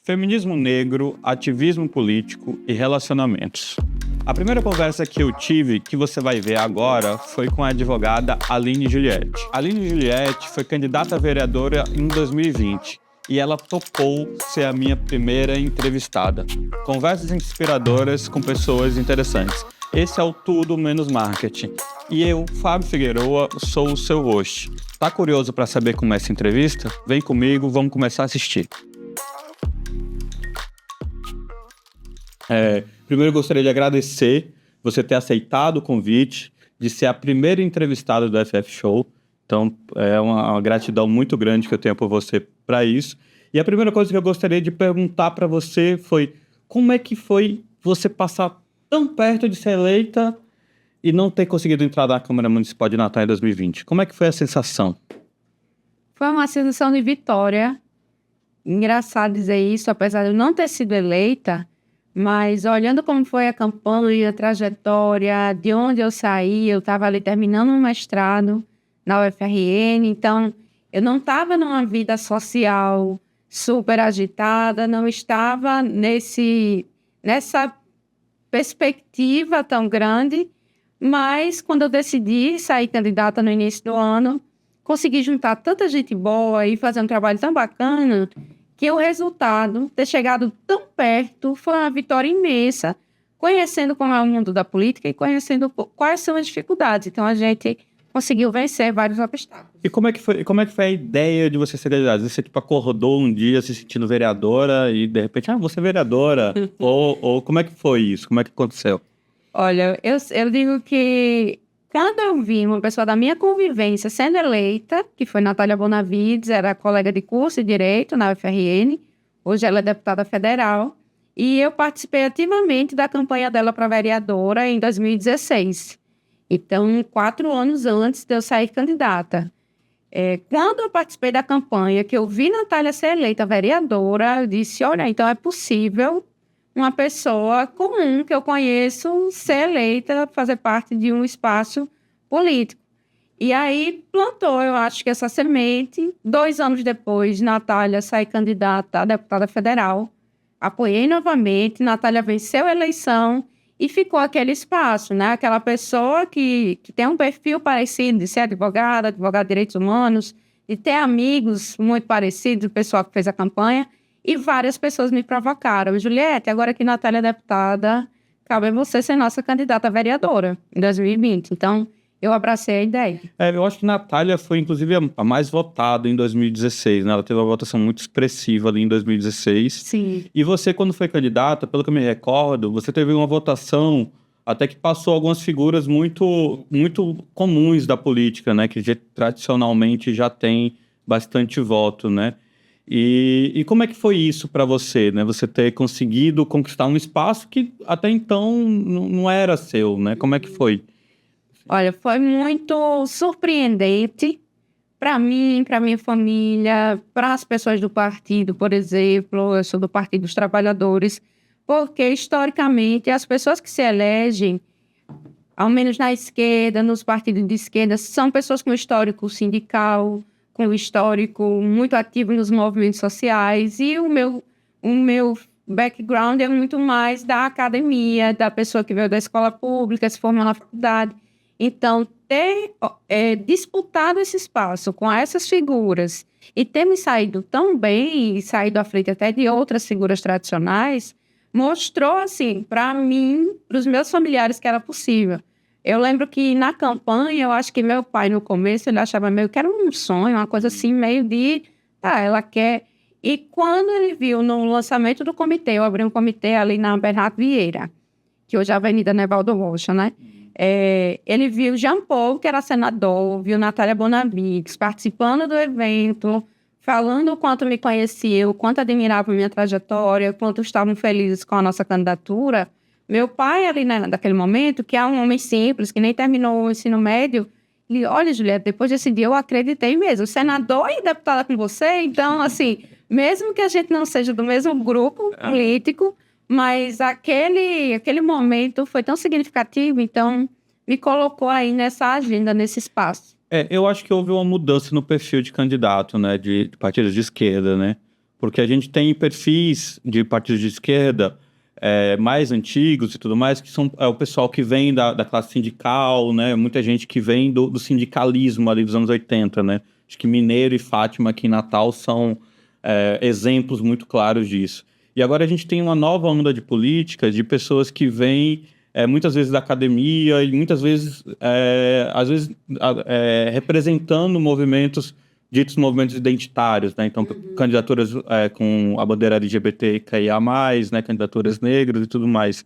Feminismo negro, ativismo político e relacionamentos. A primeira conversa que eu tive, que você vai ver agora, foi com a advogada Aline Juliette. Aline Juliette foi candidata a vereadora em 2020 e ela topou ser a minha primeira entrevistada. Conversas inspiradoras com pessoas interessantes. Esse é o Tudo Menos Marketing. E eu, Fábio Figueroa, sou o seu host. Tá curioso para saber como é essa entrevista? Vem comigo, vamos começar a assistir. Primeiro eu gostaria de agradecer você ter aceitado o convite de ser a primeira entrevistada do FF Show. Então, é uma gratidão muito grande que eu tenho por você para isso. E a primeira coisa que eu gostaria de perguntar para você foi: como é que foi você passar tão perto de ser eleita e não ter conseguido entrar na Câmara Municipal de Natal em 2020? Como é que foi a sensação? Foi uma sensação de vitória. Engraçado dizer isso, apesar de eu não ter sido eleita, mas olhando como foi a campanha, a trajetória, de onde eu saí, eu estava ali terminando um mestrado na UFRN, então eu não estava numa vida social super agitada, não estava nessa perspectiva tão grande, mas quando eu decidi sair candidata no início do ano, consegui juntar tanta gente boa e fazer um trabalho tão bacana que o resultado, ter chegado tão perto, foi uma vitória imensa, conhecendo como é o mundo da política e conhecendo quais são as dificuldades. Então, a gente conseguiu vencer vários obstáculos. E como é que foi a ideia de você ser candidata? Você acordou um dia se sentindo vereadora e, de repente, você é vereadora? ou como é que foi isso? Como é que aconteceu? Olha, eu digo que quando eu vi uma pessoa da minha convivência sendo eleita, que foi Natália Bonavides, era colega de curso de Direito na UFRN, hoje ela é deputada federal, e eu participei ativamente da campanha dela para vereadora em 2016. Então, 4 anos antes de eu sair candidata. Quando eu participei da campanha, que eu vi Natália ser eleita vereadora, eu disse, olha, então é possível uma pessoa comum que eu conheço ser eleita, fazer parte de um espaço político. E aí plantou, eu acho que essa semente. 2 anos depois, Natália sai candidata a deputada federal. Apoiei novamente, Natália venceu a eleição e ficou aquele espaço, né? Aquela pessoa que tem um perfil parecido de ser advogada de direitos humanos, de ter amigos muito parecidos, o pessoal que fez a campanha. E várias pessoas me provocaram. Juliette, agora que Natália é deputada, cabe a você ser nossa candidata a vereadora em 2020. Então, eu abracei a ideia. Eu acho que Natália foi, inclusive, a mais votada em 2016, né? Ela teve uma votação muito expressiva ali em 2016. Sim. E você, quando foi candidata, pelo que eu me recordo, você teve uma votação até que passou algumas figuras muito, muito comuns da política, né? Que tradicionalmente já tem bastante voto, né? E como é que foi isso para você, né? Você ter conseguido conquistar um espaço que até então não era seu, né? Como é que foi? Olha, foi muito surpreendente para mim, para minha família, para as pessoas do partido, por exemplo. Eu sou do Partido dos Trabalhadores, porque historicamente as pessoas que se elegem, ao menos na esquerda, nos partidos de esquerda, são pessoas com histórico sindical, com histórico muito ativo nos movimentos sociais, e o meu background é muito mais da academia, da pessoa que veio da escola pública, se formou na faculdade. Então, ter disputado esse espaço com essas figuras e ter me saído tão bem, e saído à frente até de outras figuras tradicionais, mostrou, assim, para mim, para os meus familiares, que era possível. Eu lembro que na campanha, eu acho que meu pai, no começo, ele achava meio que era um sonho, uma coisa assim, meio de, ela quer. E quando ele viu no lançamento do comitê, eu abri um comitê ali na Bernardo Vieira, que hoje é a Avenida Nevaldo Rocha, né? Ele viu Jean Paul, que era senador, viu Natália Bonavides participando do evento, falando o quanto me conhecia, o quanto admirava a minha trajetória, o quanto estavam felizes com a nossa candidatura. Meu pai, ali naquele momento, que é um homem simples, que nem terminou o ensino médio, ele, olha, Juliette, depois desse dia eu acreditei mesmo, senador e deputada com você, então, assim, mesmo que a gente não seja do mesmo grupo político, mas aquele momento foi tão significativo, então me colocou aí nessa agenda, nesse espaço. Eu acho que houve uma mudança no perfil de candidato, né, de partidos de esquerda, né? Porque a gente tem perfis de partidos de esquerda mais antigos e tudo mais, que são o pessoal que vem da classe sindical, né? Muita gente que vem do sindicalismo ali dos anos 80, né? Acho que Mineiro e Fátima aqui em Natal são exemplos muito claros disso. E agora a gente tem uma nova onda de políticas, de pessoas que vêm muitas vezes da academia e muitas vezes, às vezes, representando ditos movimentos identitários, né? Então, candidaturas com a bandeira LGBTQIA+, né? Candidaturas negras e tudo mais,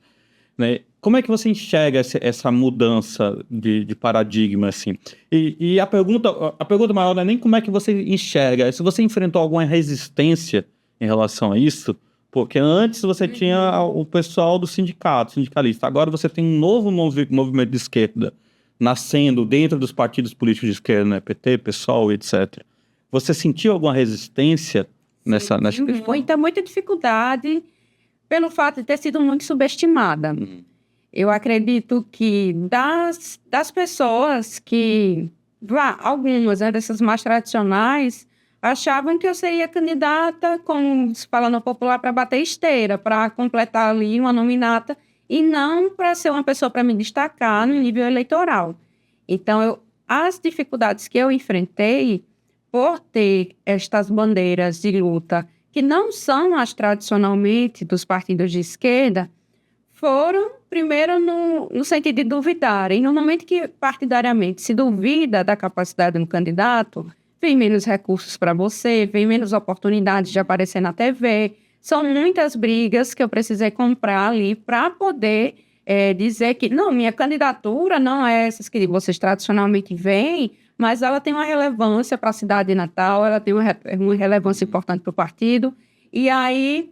né? Como é que você enxerga essa mudança de paradigma, assim? E a pergunta maior não é nem como é que você enxerga, é se você enfrentou alguma resistência em relação a isso, porque antes você tinha o pessoal do sindicalista, agora você tem um novo movimento de esquerda nascendo dentro dos partidos políticos de esquerda, né? PT, PSOL, etc. Você sentiu alguma resistência nessa Muita dificuldade pelo fato de ter sido muito subestimada. Eu acredito que das pessoas que, algumas dessas mais tradicionais, achavam que eu seria candidata, como se fala no popular, para bater esteira, para completar ali uma nominata, e não para ser uma pessoa para me destacar no nível eleitoral. Então, as dificuldades que eu enfrentei por ter estas bandeiras de luta, que não são as tradicionalmente dos partidos de esquerda, foram, primeiro, no sentido de duvidarem. No momento que partidariamente se duvida da capacidade do candidato, vem menos recursos para você, vem menos oportunidades de aparecer na TV. São muitas brigas que eu precisei comprar ali para poder dizer que, não, minha candidatura não é essas que vocês tradicionalmente veem, mas ela tem uma relevância para a cidade de Natal, ela tem uma relevância importante para o partido. E aí,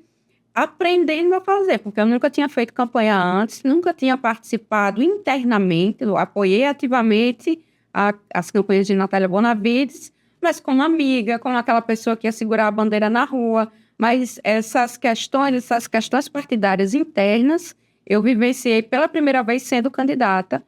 aprendendo a fazer, porque eu nunca tinha feito campanha antes, nunca tinha participado internamente, eu apoiei ativamente as campanhas de Natália Bonavides, mas como amiga, como aquela pessoa que ia segurar a bandeira na rua. Mas essas questões partidárias internas, eu vivenciei pela primeira vez sendo candidata,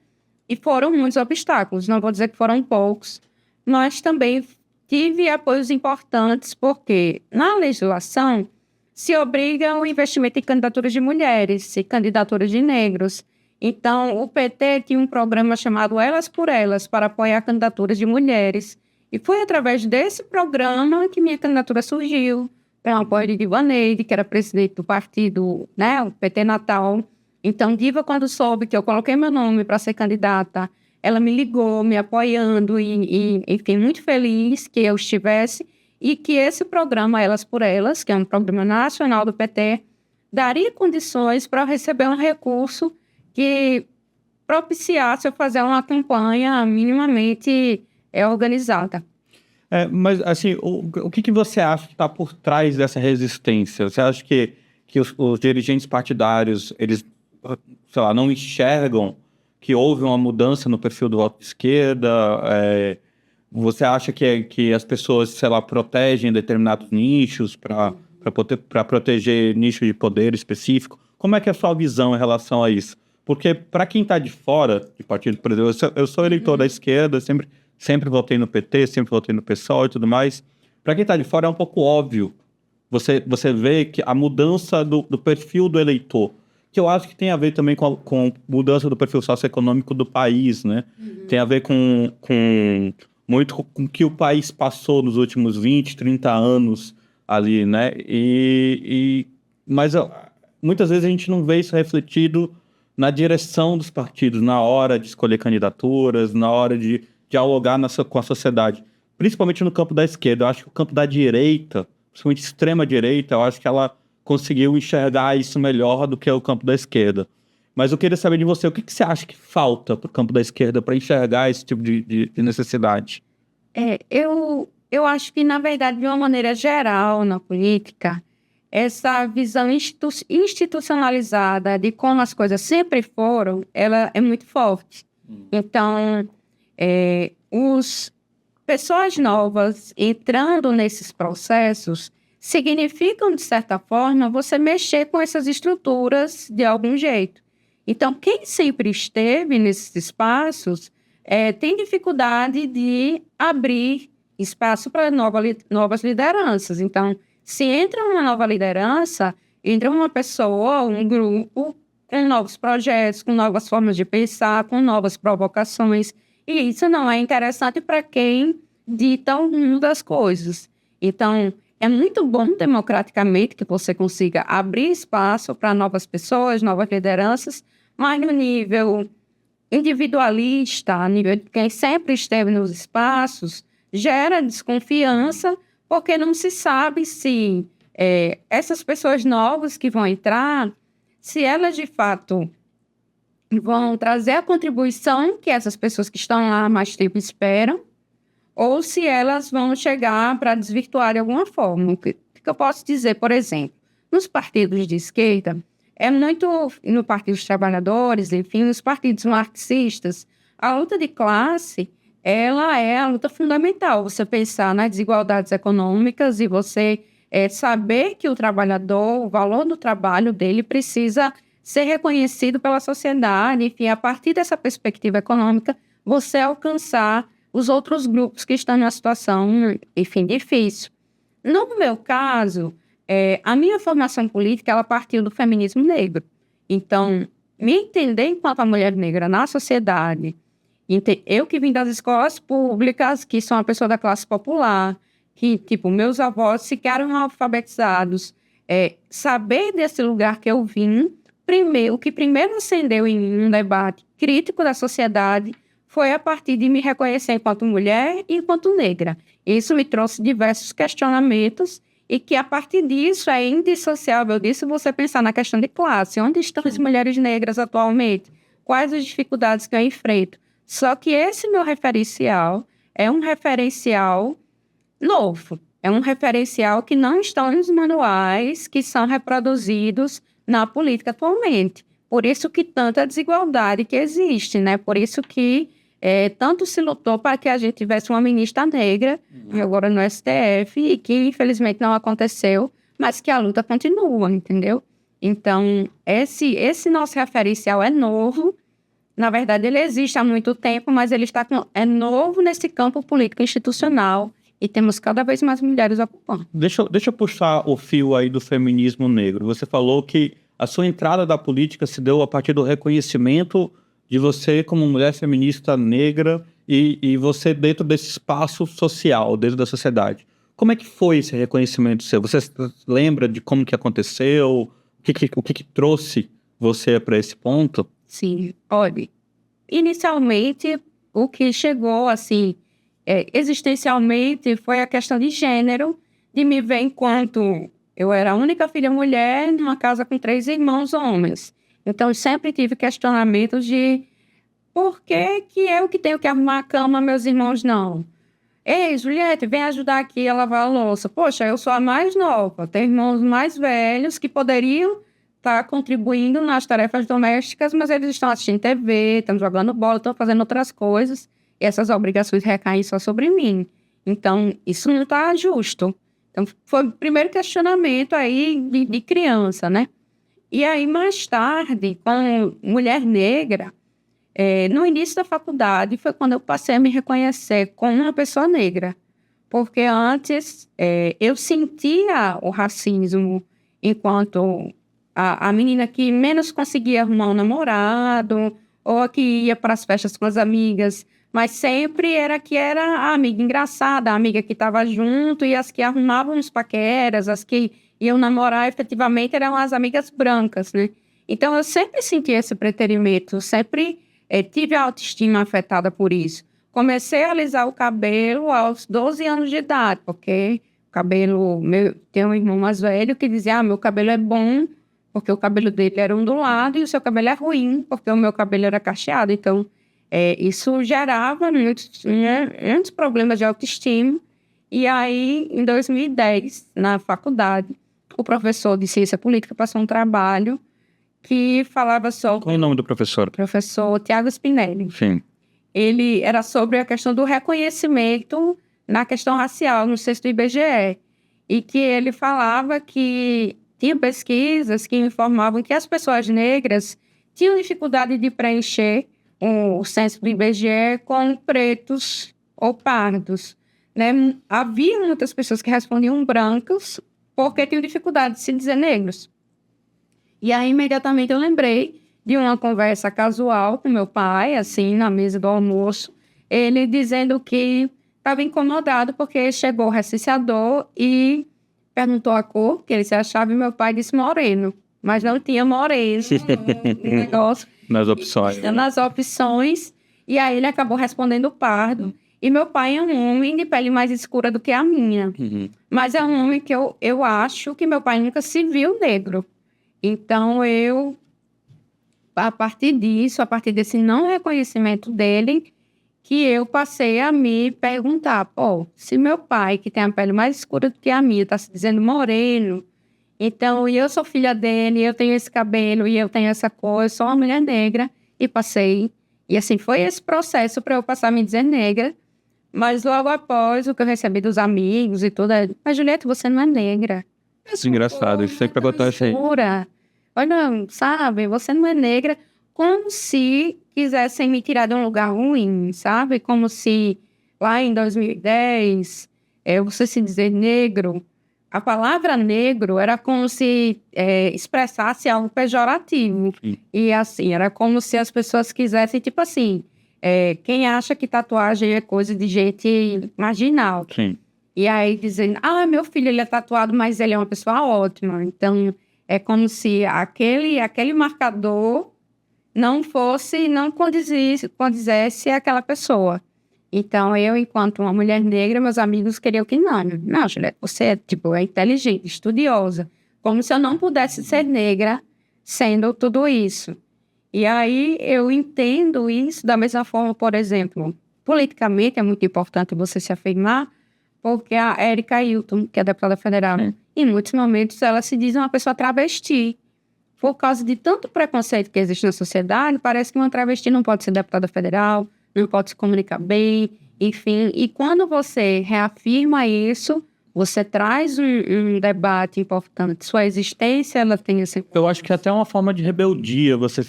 e foram muitos obstáculos, não vou dizer que foram poucos, mas também tive apoios importantes, porque na legislação se obriga o investimento em candidaturas de mulheres e candidaturas de negros. Então, o PT tinha um programa chamado Elas por Elas, para apoiar candidaturas de mulheres. E foi através desse programa que minha candidatura surgiu, com o apoio de Divaneide, que era presidente do partido, né, o PT Natal. Então, Diva, quando soube que eu coloquei meu nome para ser candidata, ela me ligou, me apoiando e fiquei muito feliz que eu estivesse e que esse programa Elas por Elas, que é um programa nacional do PT, daria condições para eu receber um recurso que propiciasse eu fazer uma campanha minimamente organizada. Mas, assim, o que você acha que está por trás dessa resistência? Você acha que os dirigentes partidários, eles, sei lá, não enxergam que houve uma mudança no perfil do voto de esquerda? Você acha que as pessoas, sei lá, protegem determinados nichos para proteger nicho de poder específico? Como é que é a sua visão em relação a isso? Porque, para quem está de fora de partido, por exemplo, eu sou eleitor da esquerda, sempre votei no PT, sempre votei no PSOL e tudo mais. Para quem está de fora é um pouco óbvio. Você vê que a mudança do perfil do eleitor, que eu acho que tem a ver também com mudança do perfil socioeconômico do país, né? Tem a ver muito com o que o país passou nos últimos 20, 30 anos ali, né? Mas muitas vezes a gente não vê isso refletido na direção dos partidos, na hora de escolher candidaturas, na hora de dialogar com a sociedade. Principalmente no campo da esquerda. Eu acho que o campo da direita, principalmente extrema-direita, eu acho que ela conseguiu enxergar isso melhor do que o campo da esquerda. Mas eu queria saber de você, o que você acha que falta para o campo da esquerda para enxergar esse tipo de necessidade? Eu acho que, na verdade, de uma maneira geral na política, essa visão institucionalizada de como as coisas sempre foram, ela é muito forte. Então, pessoas novas entrando nesses processos significam, de certa forma, você mexer com essas estruturas de algum jeito. Então, quem sempre esteve nesses espaços tem dificuldade de abrir espaço para novas lideranças. Então, Se entra uma nova liderança, entra uma pessoa, um grupo, com novos projetos, com novas formas de pensar, com novas provocações. E isso não é interessante para quem dita o rumo das coisas. Então, é muito bom democraticamente que você consiga abrir espaço para novas pessoas, novas lideranças, mas no nível individualista, a nível de quem sempre esteve nos espaços, gera desconfiança, porque não se sabe se essas pessoas novas que vão entrar, se elas de fato vão trazer a contribuição que essas pessoas que estão lá há mais tempo esperam, ou se elas vão chegar para desvirtuar de alguma forma. O que eu posso dizer, por exemplo, nos partidos de esquerda, é muito, no Partido dos Trabalhadores, enfim, nos partidos marxistas, a luta de classe, ela é a luta fundamental. Você pensar nas desigualdades econômicas e você saber que o trabalhador, o valor do trabalho dele precisa ser reconhecido pela sociedade, enfim, a partir dessa perspectiva econômica, você alcançar os outros grupos que estão numa situação, enfim, difícil. No meu caso, a minha formação política, ela partiu do feminismo negro. Então, me entender enquanto a mulher negra na sociedade, eu que vim das escolas públicas, que sou uma pessoa da classe popular, que, tipo, meus avós ficaram alfabetizados, saber desse lugar que eu vim, o que primeiro acendeu em mim um debate crítico da sociedade foi a partir de me reconhecer enquanto mulher e enquanto negra. Isso me trouxe diversos questionamentos e que, a partir disso, é indissociável disso você pensar na questão de classe. Onde estão as mulheres negras atualmente? Quais as dificuldades que eu enfrento? Só que esse meu referencial é um referencial novo. É um referencial que não está nos manuais que são reproduzidos na política atualmente. Por isso que tanta desigualdade que existe, né? Por isso que tanto se lutou para que a gente tivesse uma ministra negra, agora no STF, e que infelizmente não aconteceu, mas que a luta continua, entendeu? Então, esse nosso referencial é novo. Na verdade, ele existe há muito tempo, mas ele é novo nesse campo político institucional e temos cada vez mais mulheres ocupando. Deixa eu puxar o fio aí do feminismo negro. Você falou que a sua entrada da política se deu a partir do reconhecimento de você como mulher feminista negra e você dentro desse espaço social, dentro da sociedade. Como é que foi esse reconhecimento seu? Você lembra de como que aconteceu? O que trouxe você para esse ponto? Sim, olha, inicialmente o que chegou, assim, existencialmente foi a questão de gênero, de me ver enquanto eu era a única filha mulher numa casa com 3 irmãos homens. Então, eu sempre tive questionamentos de por que eu que tenho que arrumar a cama, meus irmãos não? Ei, Juliette, vem ajudar aqui a lavar a louça. Poxa, eu sou a mais nova, tenho irmãos mais velhos que poderiam estar contribuindo nas tarefas domésticas, mas eles estão assistindo TV, estão jogando bola, estão fazendo outras coisas, e essas obrigações recaem só sobre mim. Então, isso não está justo. Então, foi o primeiro questionamento aí de criança, né? E aí, mais tarde, com mulher negra, no início da faculdade, foi quando eu passei a me reconhecer como uma pessoa negra. Porque antes, eu sentia o racismo enquanto a menina que menos conseguia arrumar um namorado, ou a que ia para as festas com as amigas, mas sempre era a amiga engraçada, a amiga que estava junto, e as que arrumavam os paqueras, as que iam namorar, efetivamente, eram as amigas brancas, né? Então, eu sempre senti esse preterimento, sempre tive a autoestima afetada por isso. Comecei a alisar o cabelo aos 12 anos de idade, porque o cabelo... Tem um irmão mais velho que dizia, meu cabelo é bom, porque o cabelo dele era ondulado, e o seu cabelo é ruim, porque o meu cabelo era cacheado. Então, isso gerava muitos problemas de autoestima. E aí, em 2010, na faculdade, o professor de ciência política passou um trabalho que falava sobre... Qual é o nome do professor? Professor Tiago Spinelli. Sim. Ele era sobre a questão do reconhecimento na questão racial, no censo do IBGE. E que ele falava que tinha pesquisas que informavam que as pessoas negras tinham dificuldade de preencher o censo do IBGE com pretos ou pardos, né? Havia muitas pessoas que respondiam brancos, porque tinham dificuldade de se dizer negros. E aí, imediatamente, eu lembrei de uma conversa casual com meu pai, assim, na mesa do almoço, ele dizendo que estava incomodado porque chegou o recenseador e perguntou a cor que ele se achava, e meu pai disse moreno, mas não tinha moreno no negócio. Nas opções. Nas opções, e aí ele acabou respondendo pardo. E meu pai é um homem de pele mais escura do que a minha. Uhum. Mas é um homem que eu acho que meu pai nunca se viu negro. Então, a partir disso, a partir desse não reconhecimento dele, que eu passei a me perguntar, pô, se meu pai, que tem a pele mais escura do que a minha, está se dizendo moreno, então, e eu sou filha dele, eu tenho esse cabelo, e eu tenho essa cor, eu sou uma mulher negra, e passei. E assim, foi esse processo para eu passar a me dizer negra, mas logo após o que eu recebi dos amigos e tudo, mas Julieta, você não é negra. Isso é engraçado, isso sempre acontece aí. Olha, sabe, você não é negra, como se quisessem me tirar de um lugar ruim, sabe? Como se lá em 2010, você se dizer negro, a palavra negro era como se expressasse algo pejorativo. Sim. E assim, era como se as pessoas quisessem, tipo assim, quem acha que tatuagem é coisa de gente marginal. Sim. E aí dizendo, meu filho, ele é tatuado, mas ele é uma pessoa ótima. Então, é como se aquele marcador não condizesse àquela pessoa. Então, eu, enquanto uma mulher negra, meus amigos queriam que não, Julieta, você é inteligente, estudiosa. Como se eu não pudesse ser negra sendo tudo isso. E aí, eu entendo isso da mesma forma, por exemplo, politicamente é muito importante você se afirmar, porque a Érica Hilton, que é deputada federal, em muitos momentos ela se diz uma pessoa travesti. Por causa de tanto preconceito que existe na sociedade, parece que uma travesti não pode ser deputada federal, não pode se comunicar bem, enfim. E quando você reafirma isso, você traz um debate importante. Sua existência, ela tem esse... Eu acho que é até uma forma de rebeldia você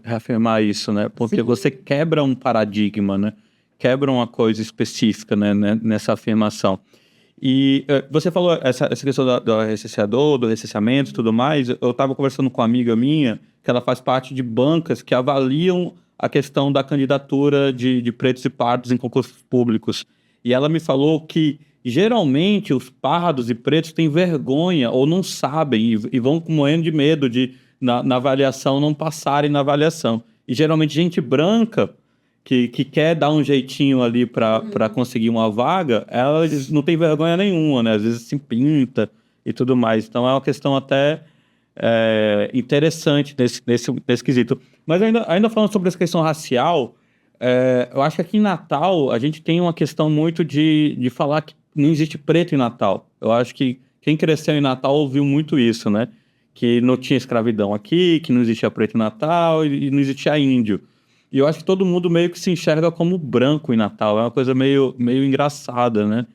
reafirmar isso, né? Porque Sim. você quebra um paradigma, né? Quebra uma coisa específica, né? Nessa afirmação. E você falou essa questão do recenseador, do recenseamento e tudo mais. Eu estava conversando com uma amiga minha, que ela faz parte de bancas que avaliam a questão da candidatura de pretos e pardos em concursos públicos. E ela me falou que, geralmente, os pardos e pretos têm vergonha ou não sabem e vão morrendo de medo de, na avaliação, não passarem na avaliação. E, geralmente, gente branca que quer dar um jeitinho ali para conseguir uma vaga, ela não tem vergonha nenhuma, né? Às vezes se pinta e tudo mais. Então, é uma questão até interessante nesse quesito. Mas ainda falando sobre essa questão racial, eu acho que aqui em Natal a gente tem uma questão muito de falar que não existe preto em Natal. Eu acho que quem cresceu em Natal ouviu muito isso, né? Que não tinha escravidão aqui, que não existia preto em Natal e não existia índio. E eu acho que todo mundo meio que se enxerga como branco em Natal. É uma coisa meio engraçada, né?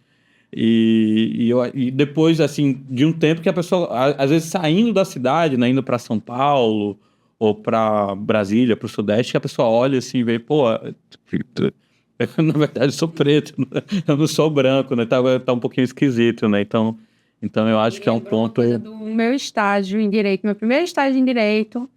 E depois, assim, de um tempo que a pessoa, às vezes, saindo da cidade, né, indo para São Paulo ou para Brasília, para o Sudeste, que a pessoa olha assim e vê, pô, na verdade eu sou preto, eu não sou branco, né? Tá um pouquinho esquisito, né? Então eu acho que é um ponto aí. Do meu estágio em Direito, meu primeiro estágio em Direito,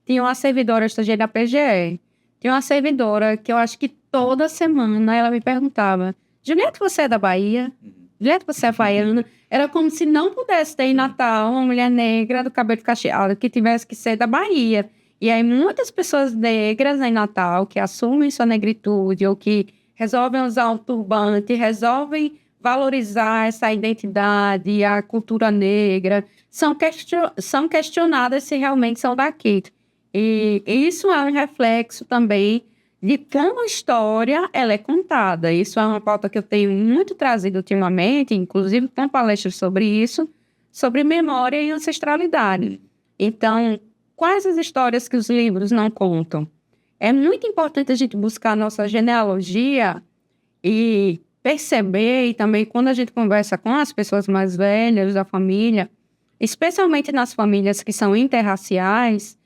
tinha uma servidora, eu estagiei na PGE. Tinha uma servidora que eu acho que toda semana ela me perguntava, Julieta, você é da Bahia? Julieta, você é baiana? Era como se não pudesse ter em Natal uma mulher negra do cabelo cacheado que tivesse que ser da Bahia. E aí muitas pessoas negras em Natal que assumem sua negritude ou que resolvem usar um turbante, resolvem valorizar essa identidade, a cultura negra, são questionadas se realmente são daqui. E isso é um reflexo também de como a história ela é contada. Isso é uma pauta que eu tenho muito trazido ultimamente, inclusive com palestras sobre isso, sobre memória e ancestralidade. Então, quais as histórias que os livros não contam? É muito importante a gente buscar a nossa genealogia e perceber, e também quando a gente conversa com as pessoas mais velhas da família, especialmente nas famílias que são interraciais,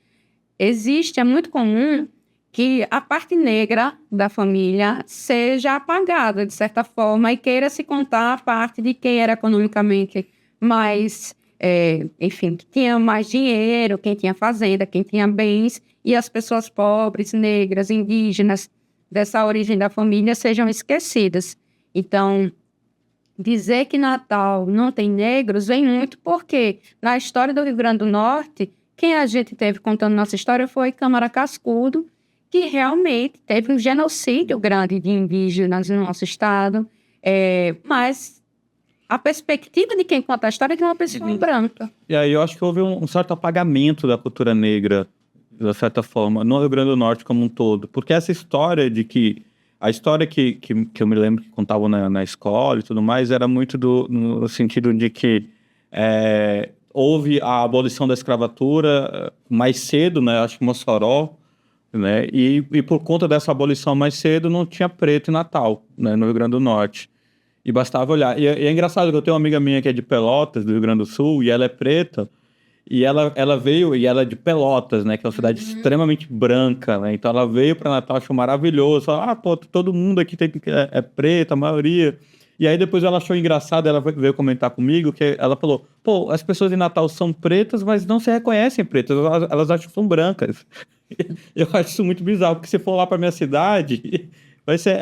é muito comum que a parte negra da família seja apagada, de certa forma, e queira se contar a parte de quem era economicamente mais enfim, que tinha mais dinheiro, quem tinha fazenda, quem tinha bens, e as pessoas pobres, negras, indígenas, dessa origem da família, sejam esquecidas. Então, dizer que Natal não tem negros vem muito porque, na história do Rio Grande do Norte, quem a gente teve contando nossa história foi Câmara Cascudo, que realmente teve um genocídio grande de indígenas no nosso estado, mas a perspectiva de quem conta a história é de uma pessoa branca. E aí eu acho que houve um certo apagamento da cultura negra, de certa forma, no Rio Grande do Norte como um todo. Porque essa história de que... A história que eu me lembro que contavam na escola e tudo mais era muito no sentido de que houve a abolição da escravatura mais cedo, né? Acho que Mossoró, né? E por conta dessa abolição mais cedo não tinha preto em Natal, né? No Rio Grande do Norte. E bastava olhar. E é engraçado que eu tenho uma amiga minha que é de Pelotas, do Rio Grande do Sul, e ela é preta, e ela veio, e ela é de Pelotas, né? Que é uma cidade extremamente branca, né? Então ela veio para Natal, achou maravilhoso. Falou, pô, todo mundo aqui é preto, a maioria. E aí depois ela achou engraçado, ela veio comentar comigo, que ela falou, pô, as pessoas em Natal são pretas, mas não se reconhecem pretas, elas acham que são brancas. Eu acho isso muito bizarro, porque se for lá para minha cidade, vai ser,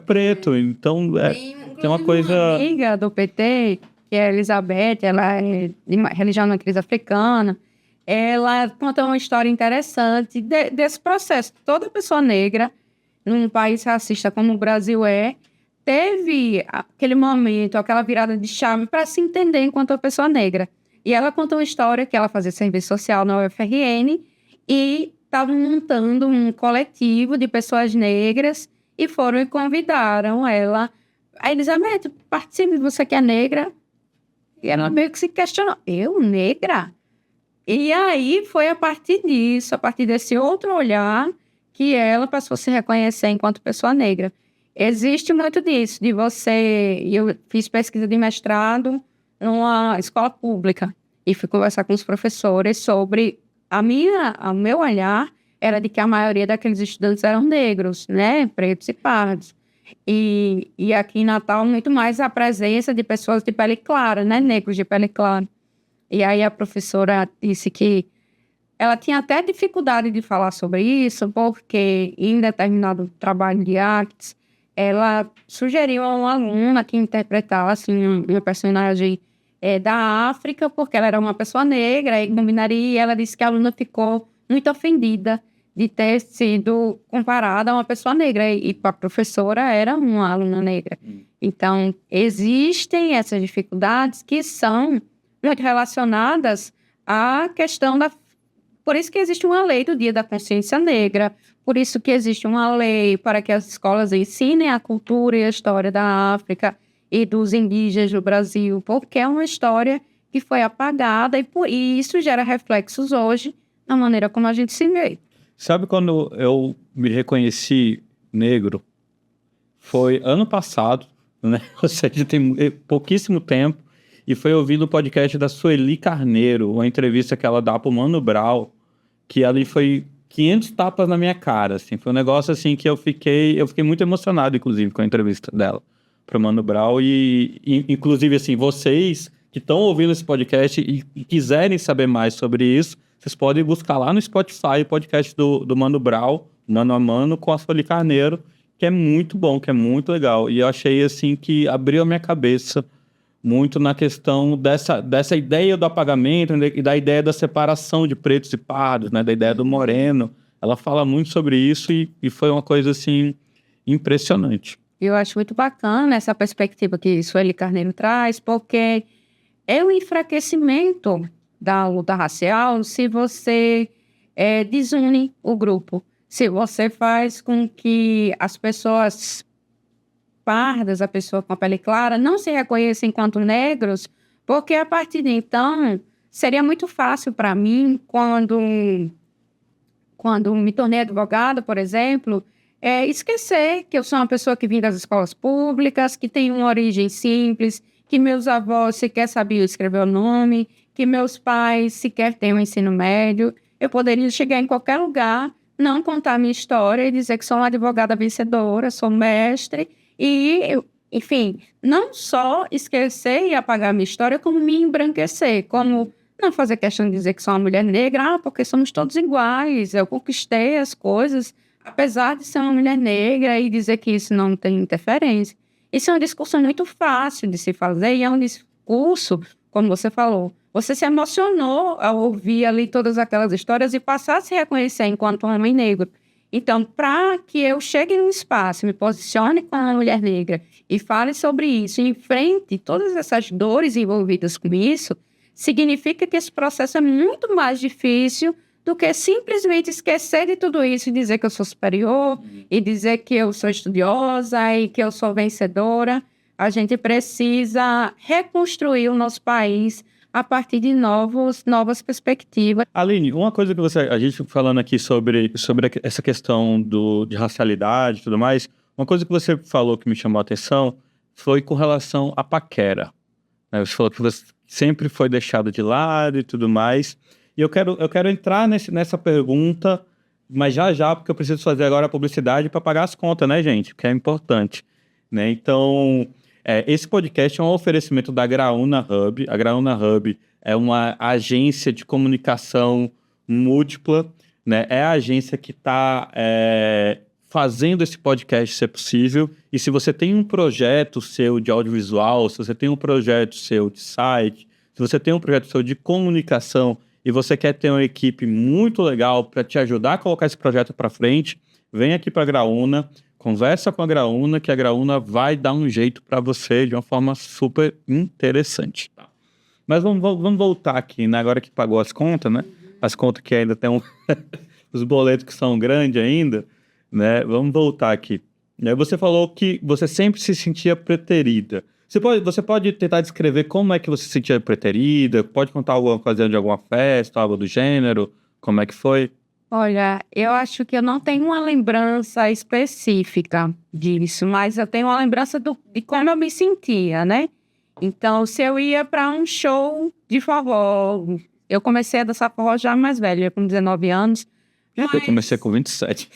preto. Então, tem uma coisa... Uma amiga do PT, que é a Elizabeth, ela é de religião matriz africana, ela conta uma história interessante desse processo. Toda pessoa negra, num país racista como o Brasil teve aquele momento, aquela virada de chave para se entender enquanto uma pessoa negra. E ela contou uma história que ela fazia serviço social na UFRN e estavam montando um coletivo de pessoas negras e foram e convidaram ela. A Elizabeth, participe, você que é negra. E ela meio que se questionou, eu negra? E aí foi a partir disso, a partir desse outro olhar, que ela passou a se reconhecer enquanto pessoa negra. Existe muito disso, de você... Eu fiz pesquisa de mestrado numa escola pública e fui conversar com os professores sobre... O meu olhar era de que a maioria daqueles estudantes eram negros, né? Pretos e pardos. E aqui em Natal, muito mais a presença de pessoas de pele clara, né? Negros de pele clara. E aí a professora disse que ela tinha até dificuldade de falar sobre isso, porque em determinado trabalho de artes, ela sugeriu a uma aluna que interpretasse uma personagem da África, porque ela era uma pessoa negra e combinaria, e ela disse que a aluna ficou muito ofendida de ter sido comparada a uma pessoa negra, e a professora era uma aluna negra. Então, existem essas dificuldades que são muito relacionadas à questão da... Por isso que existe uma lei do Dia da Consciência Negra, por isso que existe uma lei para que as escolas ensinem a cultura e a história da África e dos indígenas do Brasil, porque é uma história que foi apagada e isso gera reflexos hoje na maneira como a gente se vê. Sabe quando eu me reconheci negro? Foi ano passado, né? Ou seja, tem pouquíssimo tempo, e foi ouvindo o podcast da Sueli Carneiro, uma entrevista que ela dá pro Mano Brown, que ali foi 500 tapas na minha cara, assim. Foi um negócio, assim, que eu fiquei muito emocionado, inclusive, com a entrevista dela pro Mano Brown, e inclusive, assim, vocês que estão ouvindo esse podcast e quiserem saber mais sobre isso, vocês podem buscar lá no Spotify o podcast do Mano Brown, Mano a Mano, com a Sueli Carneiro, que é muito bom, que é muito legal. E eu achei, assim, que abriu a minha cabeça muito na questão dessa ideia do apagamento e da ideia da separação de pretos e pardos, né? Da ideia do moreno. Ela fala muito sobre isso e foi uma coisa, assim, impressionante. Eu acho muito bacana essa perspectiva que Sueli Carneiro traz, porque é um enfraquecimento da luta racial se você desune o grupo. Se você faz com que as pessoas pardas, a pessoa com a pele clara, não se reconheçam enquanto negros, porque a partir de então seria muito fácil para mim, quando me tornei advogada, por exemplo, esquecer que eu sou uma pessoa que vim das escolas públicas, que tem uma origem simples, que meus avós sequer sabiam escrever o nome, que meus pais sequer têm um ensino médio. Eu poderia chegar em qualquer lugar, não contar minha história e dizer que sou uma advogada vencedora, sou mestre, e enfim, não só esquecer e apagar a minha história, como me embranquecer, como não fazer questão de dizer que sou uma mulher negra, porque somos todos iguais, eu conquistei as coisas, apesar de ser uma mulher negra, e dizer que isso não tem interferência. Isso é um discurso muito fácil de se fazer, e é um discurso, como você falou, você se emocionou ao ouvir ali todas aquelas histórias e passar a se reconhecer enquanto um homem negro. Então, para que eu chegue num espaço, me posicione como uma mulher negra e fale sobre isso, e enfrente todas essas dores envolvidas com isso, significa que esse processo é muito mais difícil do que simplesmente esquecer de tudo isso e dizer que eu sou superior, e dizer que eu sou estudiosa e que eu sou vencedora. A gente precisa reconstruir o nosso país a partir de novas perspectivas. Aline, uma coisa que a gente falando aqui sobre essa questão de racialidade e tudo mais, uma coisa que você falou que me chamou a atenção foi com relação à paquera, né? Você falou que você sempre foi deixado de lado e tudo mais. E eu quero entrar nessa pergunta, mas já, porque eu preciso fazer agora a publicidade para pagar as contas, né, gente? Que é importante, né? Então, esse podcast é um oferecimento da Graúna Hub. A Graúna Hub é uma agência de comunicação múltipla, né? É a agência que está fazendo esse podcast ser possível. E se você tem um projeto seu de audiovisual, se você tem um projeto seu de site, se você tem um projeto seu de comunicação e você quer ter uma equipe muito legal para te ajudar a colocar esse projeto para frente, vem aqui para a Graúna, conversa com a Graúna, que a Graúna vai dar um jeito para você de uma forma super interessante. Tá? Mas vamos voltar aqui, né? Agora que pagou as contas, né? As contas que ainda tem os boletos que são grandes ainda, né? Vamos voltar aqui. Você falou que você sempre se sentia preterida. Você pode tentar descrever como é que você se sentia preterida? Pode contar alguma ocasião de alguma festa, algo do gênero? Como é que foi? Olha, eu acho que eu não tenho uma lembrança específica disso, mas eu tenho uma lembrança de como eu me sentia, né? Então, se eu ia para um show de forró, eu comecei a dançar forró já mais velha, com 19 anos. Eu comecei com 27.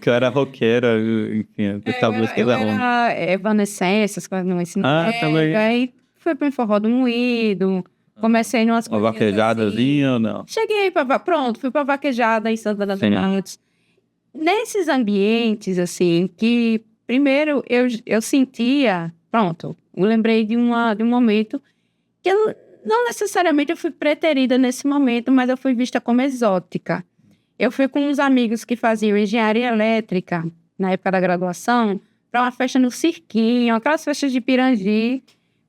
Que eu era roqueira, enfim, eu gostava de Eu era Evanescence, essas coisas no ensino também. médio, aí fui para o forró do Moído, comecei numas Uma coisinhas vaquejadazinha ou não? Cheguei pronto, fui para vaquejada em Santana do Monte. Nesses ambientes, assim, que primeiro eu sentia, pronto, eu lembrei de um momento que eu não necessariamente eu fui preterida nesse momento, mas eu fui vista como exótica. Eu fui com uns amigos que faziam engenharia elétrica, na época da graduação, para uma festa no Cirquinho, aquelas festas de Pirangi,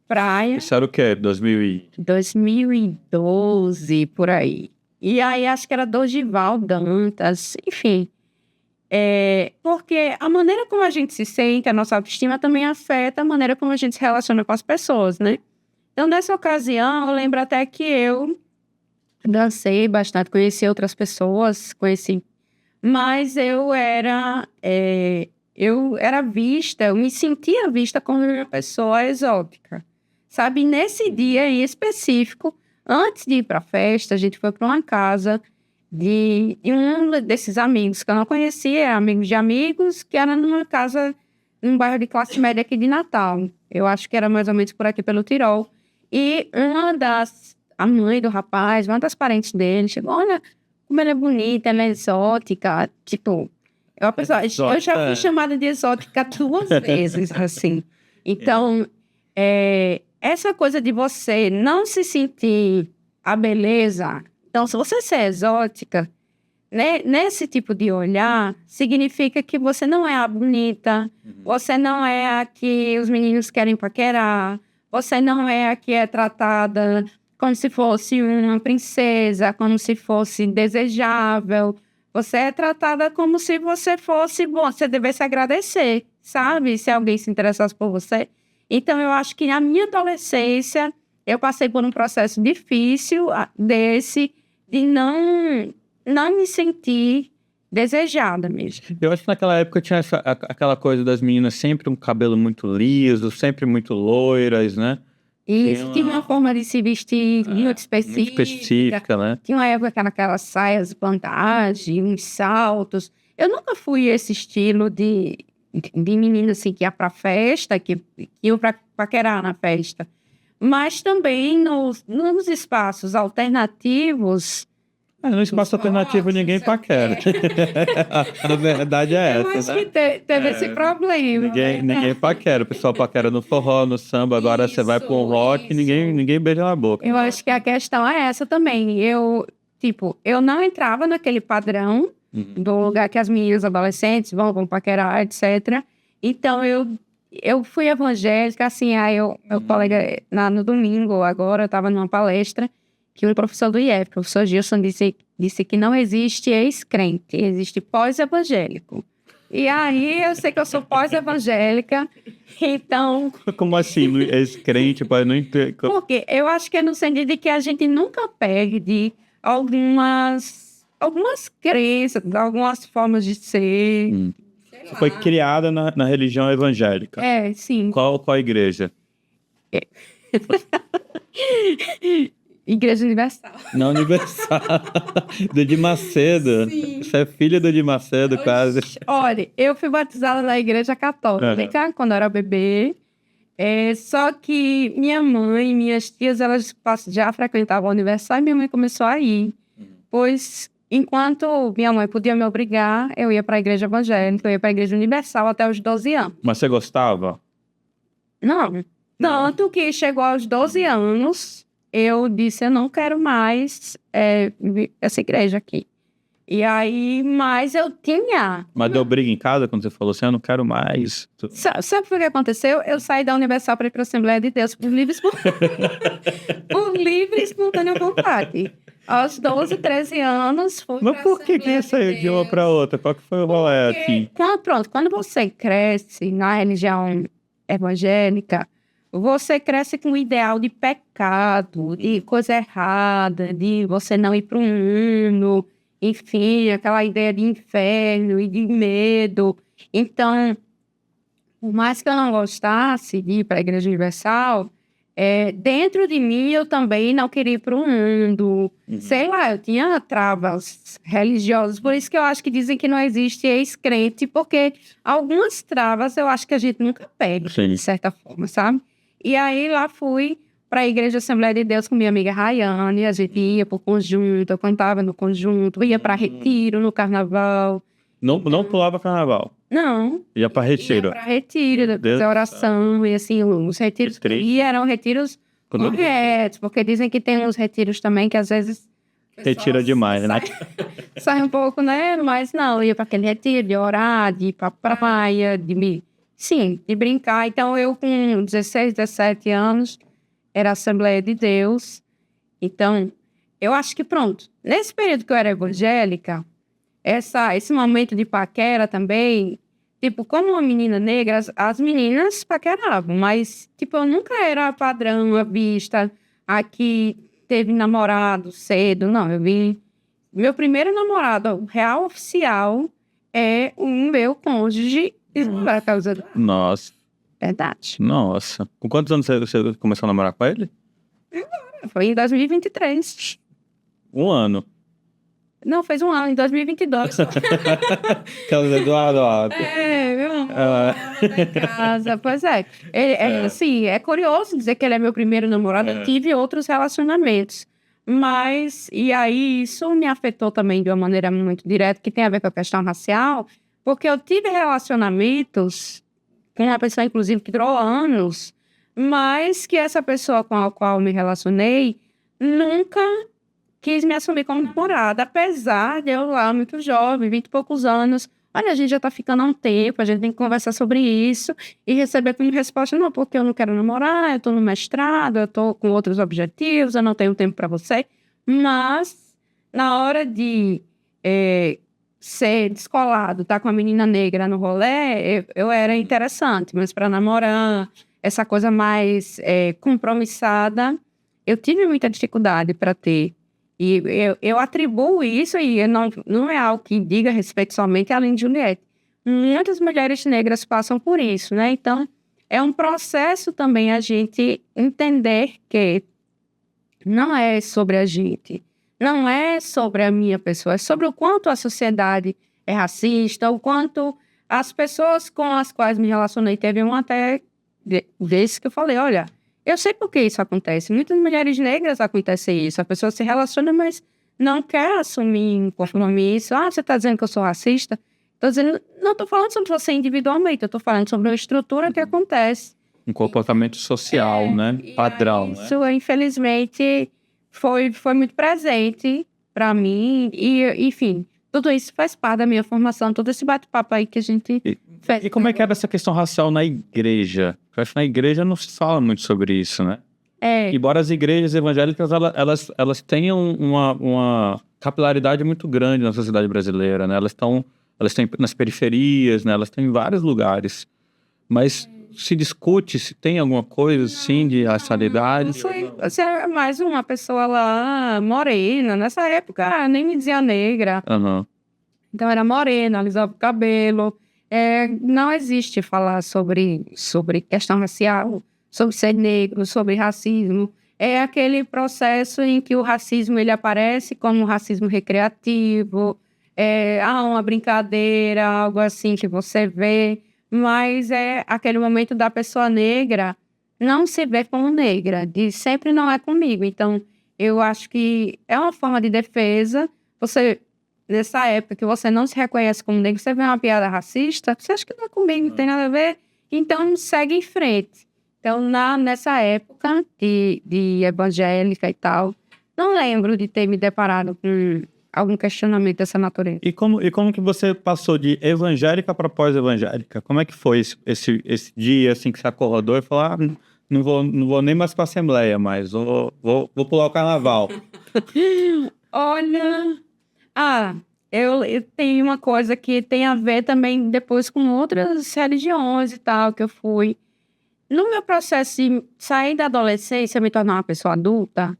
praia. Isso era o quê? 2012, por aí. E aí, acho que era Dorival Dantas, enfim. Porque a maneira como a gente se sente, a nossa autoestima também afeta a maneira como a gente se relaciona com as pessoas, né? Então, nessa ocasião, eu lembro até que eu dancei bastante, conheci outras pessoas, mas eu era vista, eu me sentia vista como uma pessoa exótica, sabe? E nesse dia em específico, antes de ir para a festa, a gente foi para uma casa de um desses amigos que eu não conhecia, amigos de amigos, que era numa casa, num bairro de classe média aqui de Natal. Eu acho que era mais ou menos por aqui pelo Tirol. E a mãe do rapaz, uma das parentes dele, chegou, olha como ela é bonita, ela é exótica, tipo... Eu já fui chamada de exótica 2 vezes, assim. Então, essa coisa de você não se sentir a beleza... Então, se você ser exótica, né, nesse tipo de olhar, significa que você não é a bonita, você não é a que os meninos querem paquerar, você não é a que é tratada como se fosse uma princesa, como se fosse desejável. Você é tratada como se você fosse, bom, você devesse agradecer, sabe? Se alguém se interessasse por você. Então, eu acho que na minha adolescência, eu passei por um processo difícil de não me sentir desejada mesmo. Eu acho que naquela época tinha aquela coisa das meninas sempre um cabelo muito liso, sempre muito loiras, né? E tinha uma forma de se vestir muito específica, né? Tinha uma época que era aquelas saias bandagem, uns saltos. Eu nunca fui esse estilo de de menina assim, que ia pra festa, que iam pra paquerar na festa. Mas também nos espaços alternativos. No espaço alternativo ninguém paquera. A verdade é Eu essa, acho né? que teve esse problema. Ninguém paquera. O pessoal paquera no forró, no samba. Agora você vai para um rock e ninguém beija na boca. Eu acho que a questão é essa também. Eu não entrava naquele padrão do lugar que as meninas adolescentes vão paquerar, etc. Então, eu fui evangélica, assim, meu colega, no domingo, agora, eu estava numa palestra, que o professor do IEF, o professor Gilson, disse que não existe ex-crente, existe pós-evangélico. E aí, eu sei que eu sou pós-evangélica, então... Como assim, ex-crente, pai? Não entendo. Porque eu acho que é no sentido de que a gente nunca perde algumas crenças, algumas formas de ser. Você foi criada na religião evangélica. É, sim. Qual a igreja? Igreja Universal. Na Universal. Do Edir Macedo. Sim. Você é filha do Edir Macedo, quase. Olha, eu fui batizada na Igreja Católica quando eu era bebê. Só que minha mãe e minhas tias, elas já frequentavam a Universal e minha mãe começou a ir. Pois, enquanto minha mãe podia me obrigar, eu ia para a Igreja Evangélica, eu ia para a Igreja Universal até os 12 anos. Mas você gostava? Não. Tanto que chegou aos 12 anos, eu disse, eu não quero mais essa igreja aqui. E aí, mas eu tinha... Mas deu briga em casa quando você falou assim, eu não quero mais. Sabe o que aconteceu? Eu saí da Universal para ir para a Assembleia de Deus por livre e espontânea vontade. Aos 12, 13 anos, fui Mas por que você saiu de uma para outra? Qual que foi o rolê assim? Quando você cresce na religião evangélica, você cresce com o ideal de pecado, de coisa errada, de você não ir para o mundo, enfim, aquela ideia de inferno e de medo. Então, por mais que eu não gostasse de ir para a Igreja Universal, dentro de mim eu também não queria ir para o mundo. Sei lá, eu tinha travas religiosas. Por isso que eu acho que dizem que não existe ex-crente, porque algumas travas eu acho que a gente nunca perde, de certa forma, sabe? E aí lá fui para a Igreja Assembleia de Deus com minha amiga Rayane, a gente ia para o conjunto, eu cantava no conjunto, ia para retiro no carnaval. Não pulava carnaval? Não. Ia para retiro? Ia para retiro, fazer oração, e assim, os retiros que ia eram retiros corretos, porque dizem que tem uns retiros também que às vezes... Retira demais, né? Sai um pouco, né? Mas não, ia para aquele retiro de orar, de ir para praia, de brincar. Então, eu com 16, 17 anos, era Assembleia de Deus. Então, eu acho que pronto. Nesse período que eu era evangélica, esse momento de paquera também, tipo, como uma menina negra, as meninas paqueravam, mas, tipo, eu nunca era padrão, vista, aqui teve namorado cedo, não, eu vi... Meu primeiro namorado real oficial é o meu cônjuge. Nossa. Verdade. Nossa. Com quantos anos você começou a namorar com ele? Foi em 2023. Um ano. Não, fez um ano, em 2022. Carlos Eduardo. Meu amor, em casa. Pois é. Assim, é curioso dizer que ele é meu primeiro namorado. Eu tive outros relacionamentos. Mas, e aí, isso me afetou também de uma maneira muito direta, que tem a ver com a questão racial, porque eu tive relacionamentos com uma pessoa, inclusive, que durou anos, mas que essa pessoa com a qual eu me relacionei nunca quis me assumir como namorada, apesar de eu lá muito jovem, 20 e poucos anos. Olha, a gente já tá ficando há um tempo, a gente tem que conversar sobre isso e receber como resposta, não, porque eu não quero namorar, eu tô no mestrado, eu tô com outros objetivos, eu não tenho tempo para você. Mas, na hora de ser descolado, tá com a menina negra no rolê, eu era interessante, mas para namorar, essa coisa mais compromissada, eu tive muita dificuldade para ter. E eu atribuo isso, e não é algo que diga respeito somente a Aline Juliette. Muitas mulheres negras passam por isso, né? Então, é um processo também a gente entender que não é sobre a gente, não é sobre a minha pessoa, é sobre o quanto a sociedade é racista, o quanto As pessoas com as quais me relacionei, teve um até desse que eu falei, olha, eu sei por que isso acontece. Muitas mulheres negras acontece isso. A pessoa se relaciona, mas não quer assumir um compromisso. Ah, você está dizendo que eu sou racista? Estou dizendo, não estou falando sobre você individualmente, eu estou falando sobre uma estrutura que acontece. Um comportamento social, né? Padrão, Isso, infelizmente, foi muito presente para mim. E, enfim, tudo isso faz parte da minha formação, todo esse bate-papo aí que a gente fez. E como é que era essa questão racial na igreja? Eu acho que na igreja não se fala muito sobre isso, né? Embora as igrejas evangélicas, elas tenham uma capilaridade muito grande na sociedade brasileira, né? Elas têm nas periferias, né? Elas estão em vários lugares. Mas se discute se tem alguma coisa, assim, de racialidade? Você é mais uma pessoa lá, morena. Nessa época, nem me dizia negra. Uhum. Então, era morena, alisava o cabelo. Não existe falar sobre questão racial, sobre ser negro, sobre racismo. É aquele processo em que o racismo ele aparece como um racismo recreativo, uma brincadeira, algo assim que você vê, mas é aquele momento da pessoa negra não se vê como negra, de sempre não é comigo. Então, eu acho que é uma forma de defesa. Você, nessa época que você não se reconhece como negro, você vê uma piada racista, você acha que não é comigo, não tem nada a ver, então segue em frente. Então, nessa época de evangélica e tal, não lembro de ter me deparado com algum questionamento dessa natureza. E como que você passou de evangélica para pós-evangélica? Como é que foi esse dia, assim, que você acordou e falou, não vou nem mais para a Assembleia, mas vou pular o carnaval? Olha, eu tenho uma coisa que tem a ver também depois com outras religiões e tal, que eu fui. No meu processo de sair da adolescência e me tornar uma pessoa adulta,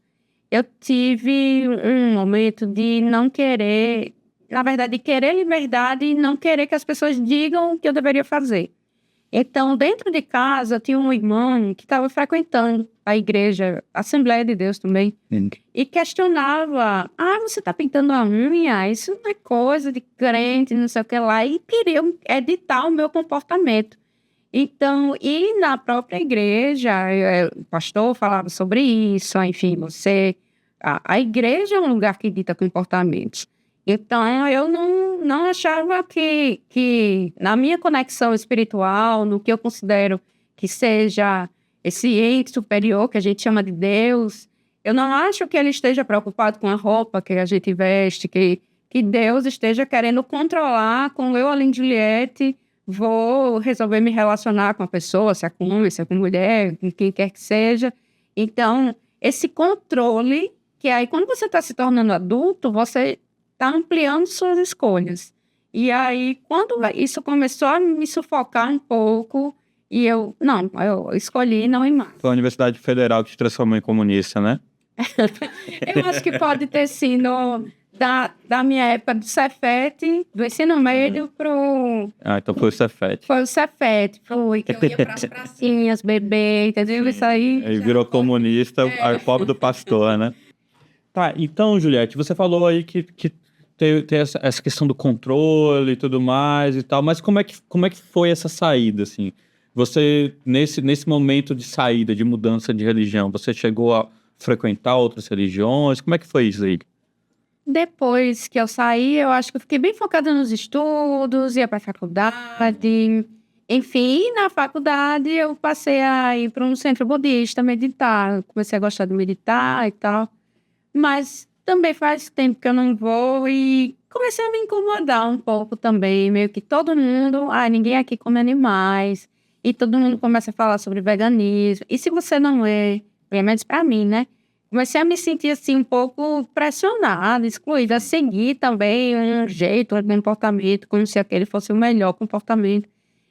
eu tive um momento de não querer, na verdade, de querer liberdade e não querer que as pessoas digam o que eu deveria fazer. Então, dentro de casa, tinha um irmão que estava frequentando a igreja, a Assembleia de Deus também, e questionava, você está pintando a unha? Isso não é coisa de crente, não sei o que lá, e queria editar o meu comportamento. Então, e na própria igreja, o pastor falava sobre isso, enfim, a igreja é um lugar que dita comportamentos. Então, eu não achava que na minha conexão espiritual, no que eu considero que seja esse ente superior que a gente chama de Deus, eu não acho que ele esteja preocupado com a roupa que a gente veste, que Deus esteja querendo controlar com eu, Aline Juliette, vou resolver me relacionar com a pessoa, se é com homem, se é com mulher, com quem quer que seja. Então, esse controle, que aí quando você está se tornando adulto, você está ampliando suas escolhas. E aí, quando isso começou a me sufocar um pouco, e eu escolhi não ir mais. Foi a Universidade Federal que te transformou em comunista, né? Eu acho que pode ter sido da minha época do Cefet, do ensino médio pro... então foi o Cefet. Foi o Cefet, que eu ia pras pracinhas, beber, entendeu? Isso aí... Ele virou comunista, a pobre do pastor, né? Tá, então, Juliette, você falou aí que tem essa questão do controle e tudo mais e tal, mas como é que foi essa saída, assim? Você, nesse momento de saída, de mudança de religião, você chegou a frequentar outras religiões? Como é que foi isso aí? Depois que eu saí, eu acho que eu fiquei bem focada nos estudos, ia para a faculdade. Enfim, e na faculdade eu passei a ir para um centro budista, meditar. Comecei a gostar de meditar e tal. Mas também faz tempo que eu não vou e comecei a me incomodar um pouco também. Meio que todo mundo, ninguém aqui come animais. E todo mundo começa a falar sobre veganismo. E se você não é, pelo menos para mim, né? Comecei a me sentir assim um pouco pressionada, excluída, a seguir também um jeito, um comportamento, como se aquele fosse o melhor comportamento.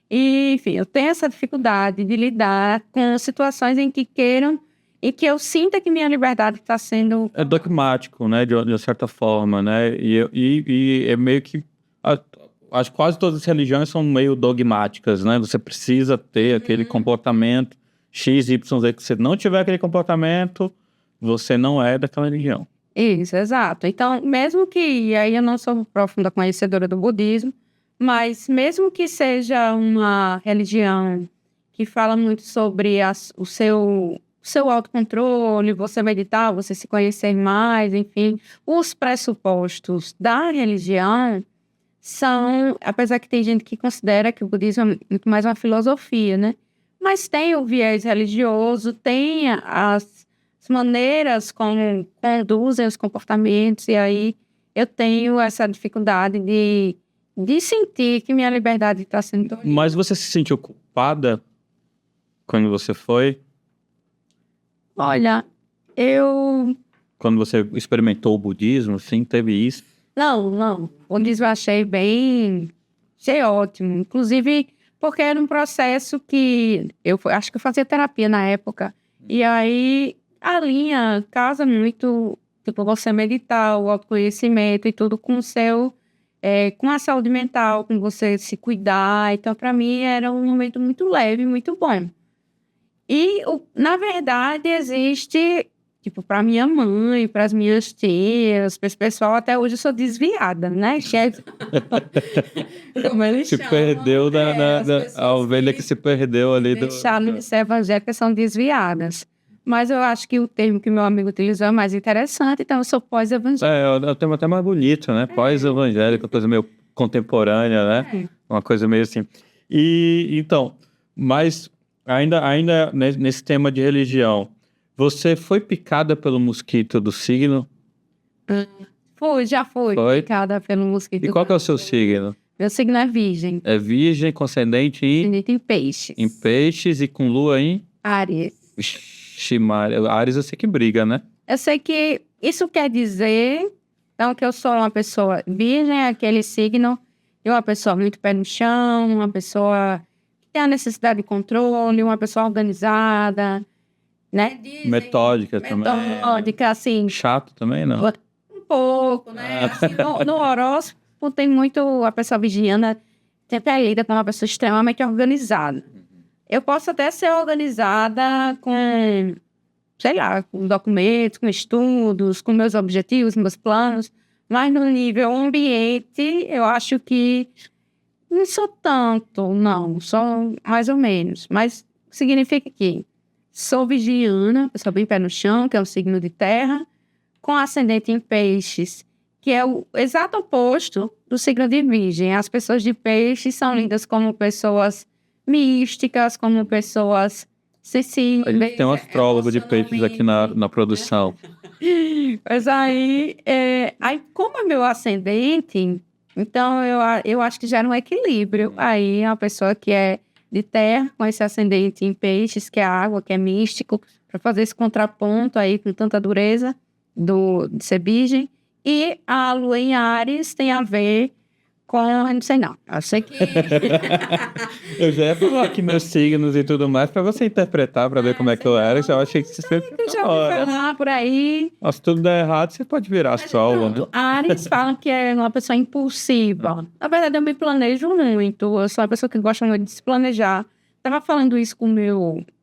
E, enfim, eu tenho essa dificuldade de lidar com situações em que queiram e que eu sinta que minha liberdade está sendo... É dogmático, né, de certa forma, né? E é meio que... Acho que quase todas as religiões são meio dogmáticas, né? Você precisa ter aquele comportamento X, Y, Z, que se não tiver aquele comportamento... Você não é daquela religião. Isso, exato. Então, mesmo que... E aí eu não sou profunda conhecedora do budismo, Mas mesmo que seja uma religião que fala muito sobre o seu autocontrole, você meditar, você se conhecer mais, enfim, os pressupostos da religião são, apesar que tem gente que considera que o budismo é muito mais uma filosofia, né? Mas tem o viés religioso, tem as maneiras como conduzem os comportamentos, e aí eu tenho essa dificuldade de sentir que minha liberdade está sendo tolhida. Mas você se sentiu culpada quando você foi? Olha, Quando você experimentou o budismo, sim, teve isso? Não. O budismo eu achei ótimo. Inclusive, porque era um processo que acho que eu fazia terapia na época. E aí, a linha casa muito, tipo, você meditar, o autoconhecimento e tudo com com a saúde mental, com você se cuidar. Então, para mim, era um momento muito leve, muito bom. E, na verdade, existe, tipo, para minha mãe, para as minhas tias, para esse pessoal, até hoje eu sou desviada, né? Como eles Se chamam, perdeu a ovelha que se perdeu ali. Deixaram de ser evangélicas, são desviadas. Mas eu acho que o termo que meu amigo utilizou é mais interessante, então eu sou pós-evangélica. É o termo até mais bonito, né? Pós-evangélica, coisa meio contemporânea, né? Uma coisa meio assim. E, então, mas ainda nesse tema de religião, você foi picada pelo mosquito do signo? Já fui Foi? picada pelo mosquito. E qual que é o seu signo? Meu signo é virgem. É virgem, com ascendente Ascendente em peixes. em peixes e com lua em... Áries. Vixe, Maria. Ares eu sei que briga, né? Eu sei que isso quer dizer, então, que eu sou uma pessoa virgem, é aquele signo, e uma pessoa muito pé no chão, uma pessoa que tem a necessidade de controle, uma pessoa organizada, né? Metódica também. Metódica, assim. Chato também, não? Um pouco, né? Assim, no horóscopo tem muito a pessoa virginiana, sempre é lida como uma pessoa extremamente organizada. Eu posso até ser organizada com, sei lá, com documentos, com estudos, com meus objetivos, meus planos, mas no nível ambiente, eu acho que não sou tanto, não, sou mais ou menos. Mas significa que sou virginiana, pessoa bem pé no chão, que é um signo de terra, com ascendente em peixes, que é o exato oposto do signo de virgem. As pessoas de peixes são lidas como pessoas místicas, como pessoas sensíveis. A gente tem um astrólogo de peixes aqui na produção. Mas aí, como é meu ascendente, então eu acho que gera um equilíbrio. Aí é uma pessoa que é de terra, com esse ascendente em peixes, que é água, que é místico, para fazer esse contraponto aí com tanta dureza de ser virgem. E a lua em Áries tem a ver com... Eu não sei não. Eu sei que... Eu já ia falar aqui meus signos e tudo mais pra você interpretar, pra ver como é que eu era. Eu achei que você sempre... Eu já ouvi falar por aí. Se tudo der errado, você pode virar astrólogo, né? Ares fala que é uma pessoa impulsiva. Na verdade, eu me planejo muito. Eu sou uma pessoa que gosta muito de se planejar. Tava falando isso com o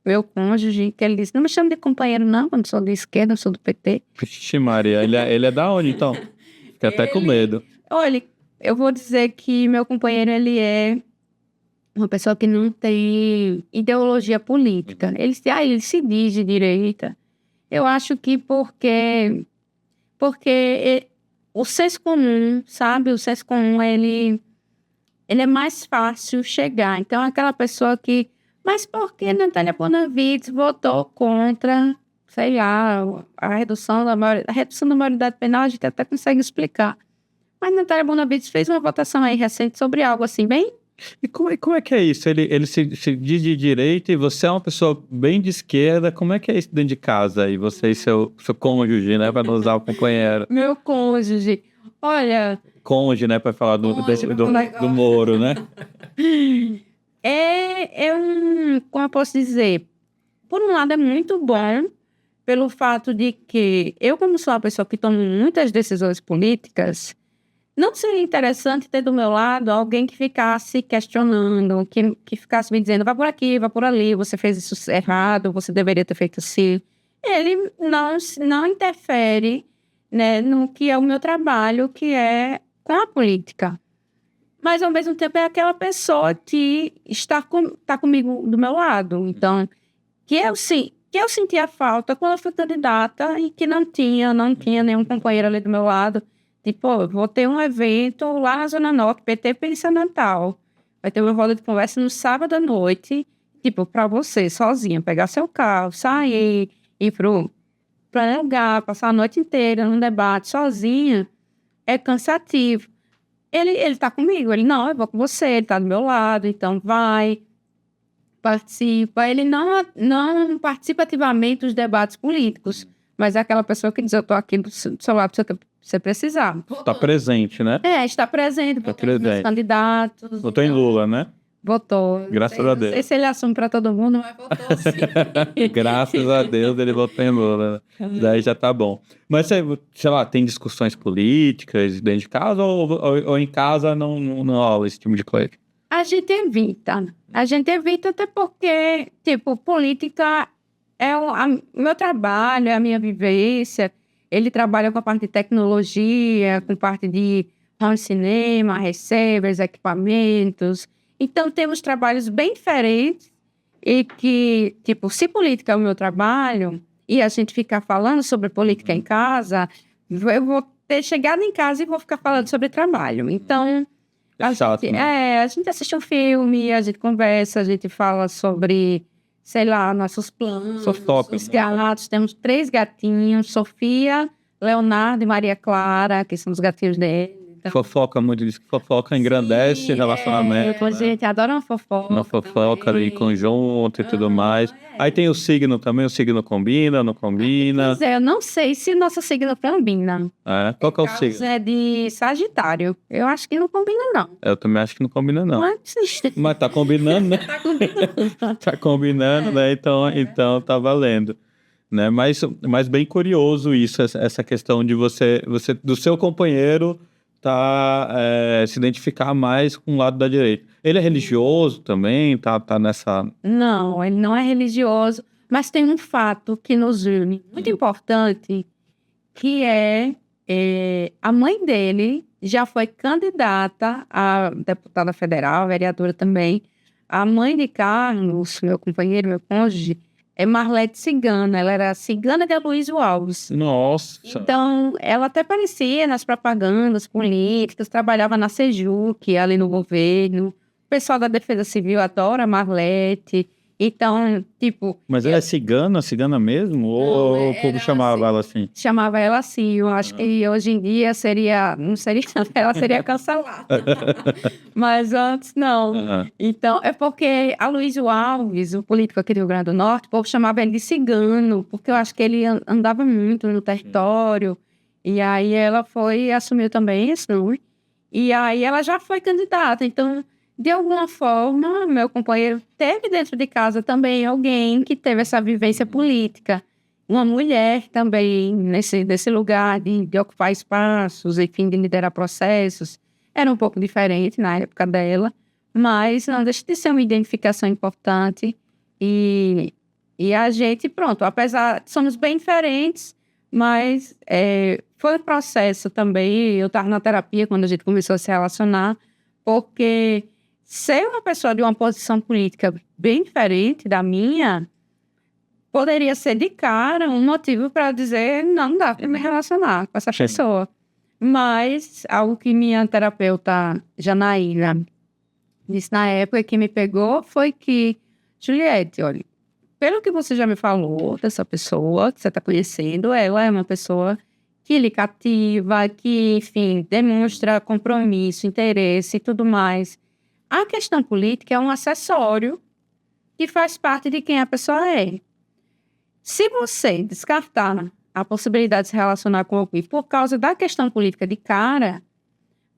meu cônjuge, que ele disse, não me chame de companheiro não, quando sou de esquerda, eu sou do PT. Vixe Maria, ele é da onde, então? Fiquei até com medo. Olha, eu vou dizer que meu companheiro, ele é uma pessoa que não tem ideologia política. Ele se diz de direita. Eu acho que porque o senso comum, sabe? O senso comum, ele é mais fácil chegar. Então, aquela pessoa que... Mas por que Natália Bonavides votou contra, sei lá, a redução da maioridade penal? A gente até consegue explicar. Mas Natália Bonavides fez uma votação aí recente sobre algo assim, bem... E como é que é isso? Ele se diz de direita e você é uma pessoa bem de esquerda. Como é que é isso dentro de casa? E você e seu cônjuge, né? Para não usar o companheiro. Meu cônjuge. Olha... Cônjuge, né? Para falar do Moro, né? Como eu posso dizer? Por um lado, é muito bom pelo fato de que eu, como sou uma pessoa que toma muitas decisões políticas, não seria interessante ter do meu lado alguém que ficasse questionando, que ficasse me dizendo, vai por aqui, vai por ali, você fez isso errado, você deveria ter feito assim. Ele não interfere, né, no que é o meu trabalho, que é com a política. mas ao mesmo tempo é aquela pessoa que tá comigo do meu lado. Então, que eu sentia falta quando eu fui candidata e que não tinha nenhum companheiro ali do meu lado. Tipo, eu vou ter um evento lá na Zona Norte, PT pensa Natal. Vai ter uma roda de conversa no sábado à noite, tipo, para você, sozinha, pegar seu carro, sair, ir para um lugar, passar a noite inteira num debate sozinha, é cansativo. Ele tá comigo, ele não, eu vou com você, ele tá do meu lado, então vai, participa. Ele não participa ativamente dos debates políticos, mas é aquela pessoa que diz, eu tô aqui do seu lado se você precisar. Tá presente, né? Está presente, Tá votou nos presente. candidatos. Votou em Lula, né? Votou. Graças a Não Deus. sei se ele assume para todo mundo, mas votou sim. Graças a Deus ele votou em Lula. Daí já tá bom. Mas, sei lá, tem discussões políticas dentro de casa ou em casa não rola esse tipo de coisa? A gente evita até porque, tipo, política é o meu trabalho, é a minha vivência. Ele trabalha com a parte de tecnologia, com parte de home cinema, receivers, equipamentos. Então, temos trabalhos bem diferentes e que, tipo, se política é o meu trabalho e a gente ficar falando sobre política em casa, eu vou ter chegado em casa e vou ficar falando sobre trabalho. Então, Chato, né? a gente assiste um filme, a gente conversa, a gente fala sobre, sei lá, nossos planos, Fofoca, os né? gatos. Temos 3 gatinhos, Sofia, Leonardo e Maria Clara, que são os gatinhos dele. Então, Fofoca muito, diz que fofoca engrandece relacionamento, a né? gente adora uma fofoca. Uma fofoca ali também. conjunto e tudo mais. Aí tem o signo também, o signo combina, não combina. Pois é, eu não sei se nossa signo combina. É. Qual que é o Carlos signo? é de Sagitário. Eu acho que não combina, não. Eu também acho que não combina, não. Mas Mas tá combinando, né? tá combinando. Tá combinando, né? Então tá valendo. Né? Mas bem curioso isso, essa questão de você do seu companheiro se identificar mais com o lado da direita. Ele é religioso também, tá nessa... Não, ele não é religioso, mas tem um fato que nos une, muito importante, que a mãe dele já foi candidata a deputada federal, vereadora também. A mãe de Carlos, meu companheiro, meu cônjuge, é Marlete Cigana. Ela era cigana de Aloysio Alves. Nossa! Então, ela até aparecia nas propagandas políticas, trabalhava na Sejuc, ali no governo. O pessoal da Defesa Civil adora a Marlete. Então, tipo... Mas ela é cigana mesmo? Ou o povo chamava ela assim? Chamava ela assim. Eu acho que hoje em dia não seria, ela seria cancelada. Mas antes, não. Aham. Então, é porque Aloysio Alves, o político aqui do Rio Grande do Norte, o povo chamava ele de cigano, porque eu acho que ele andava muito no território. E aí ela assumiu também esse nome. E aí ela já foi candidata. Então, de alguma forma, meu companheiro teve dentro de casa também alguém que teve essa vivência política. Uma mulher também, nesse lugar de ocupar espaços, enfim, de liderar processos. Era um pouco diferente na época dela, mas não deixa de ser uma identificação importante. E a gente, pronto, apesar de somos bem diferentes, mas foi um processo também. Eu estava na terapia quando a gente começou a se relacionar, porque ser uma pessoa de uma posição política bem diferente da minha poderia ser de cara um motivo para dizer não dá para me relacionar com essa Sim. pessoa. Mas algo que minha terapeuta, Janaína, disse na época que me pegou foi que, Juliette, olha, pelo que você já me falou dessa pessoa que você está conhecendo, ela é uma pessoa que lhe cativa, que, enfim, demonstra compromisso, interesse e tudo mais. A questão política é um acessório que faz parte de quem a pessoa é. Se você descartar a possibilidade de se relacionar com alguém por causa da questão política de cara,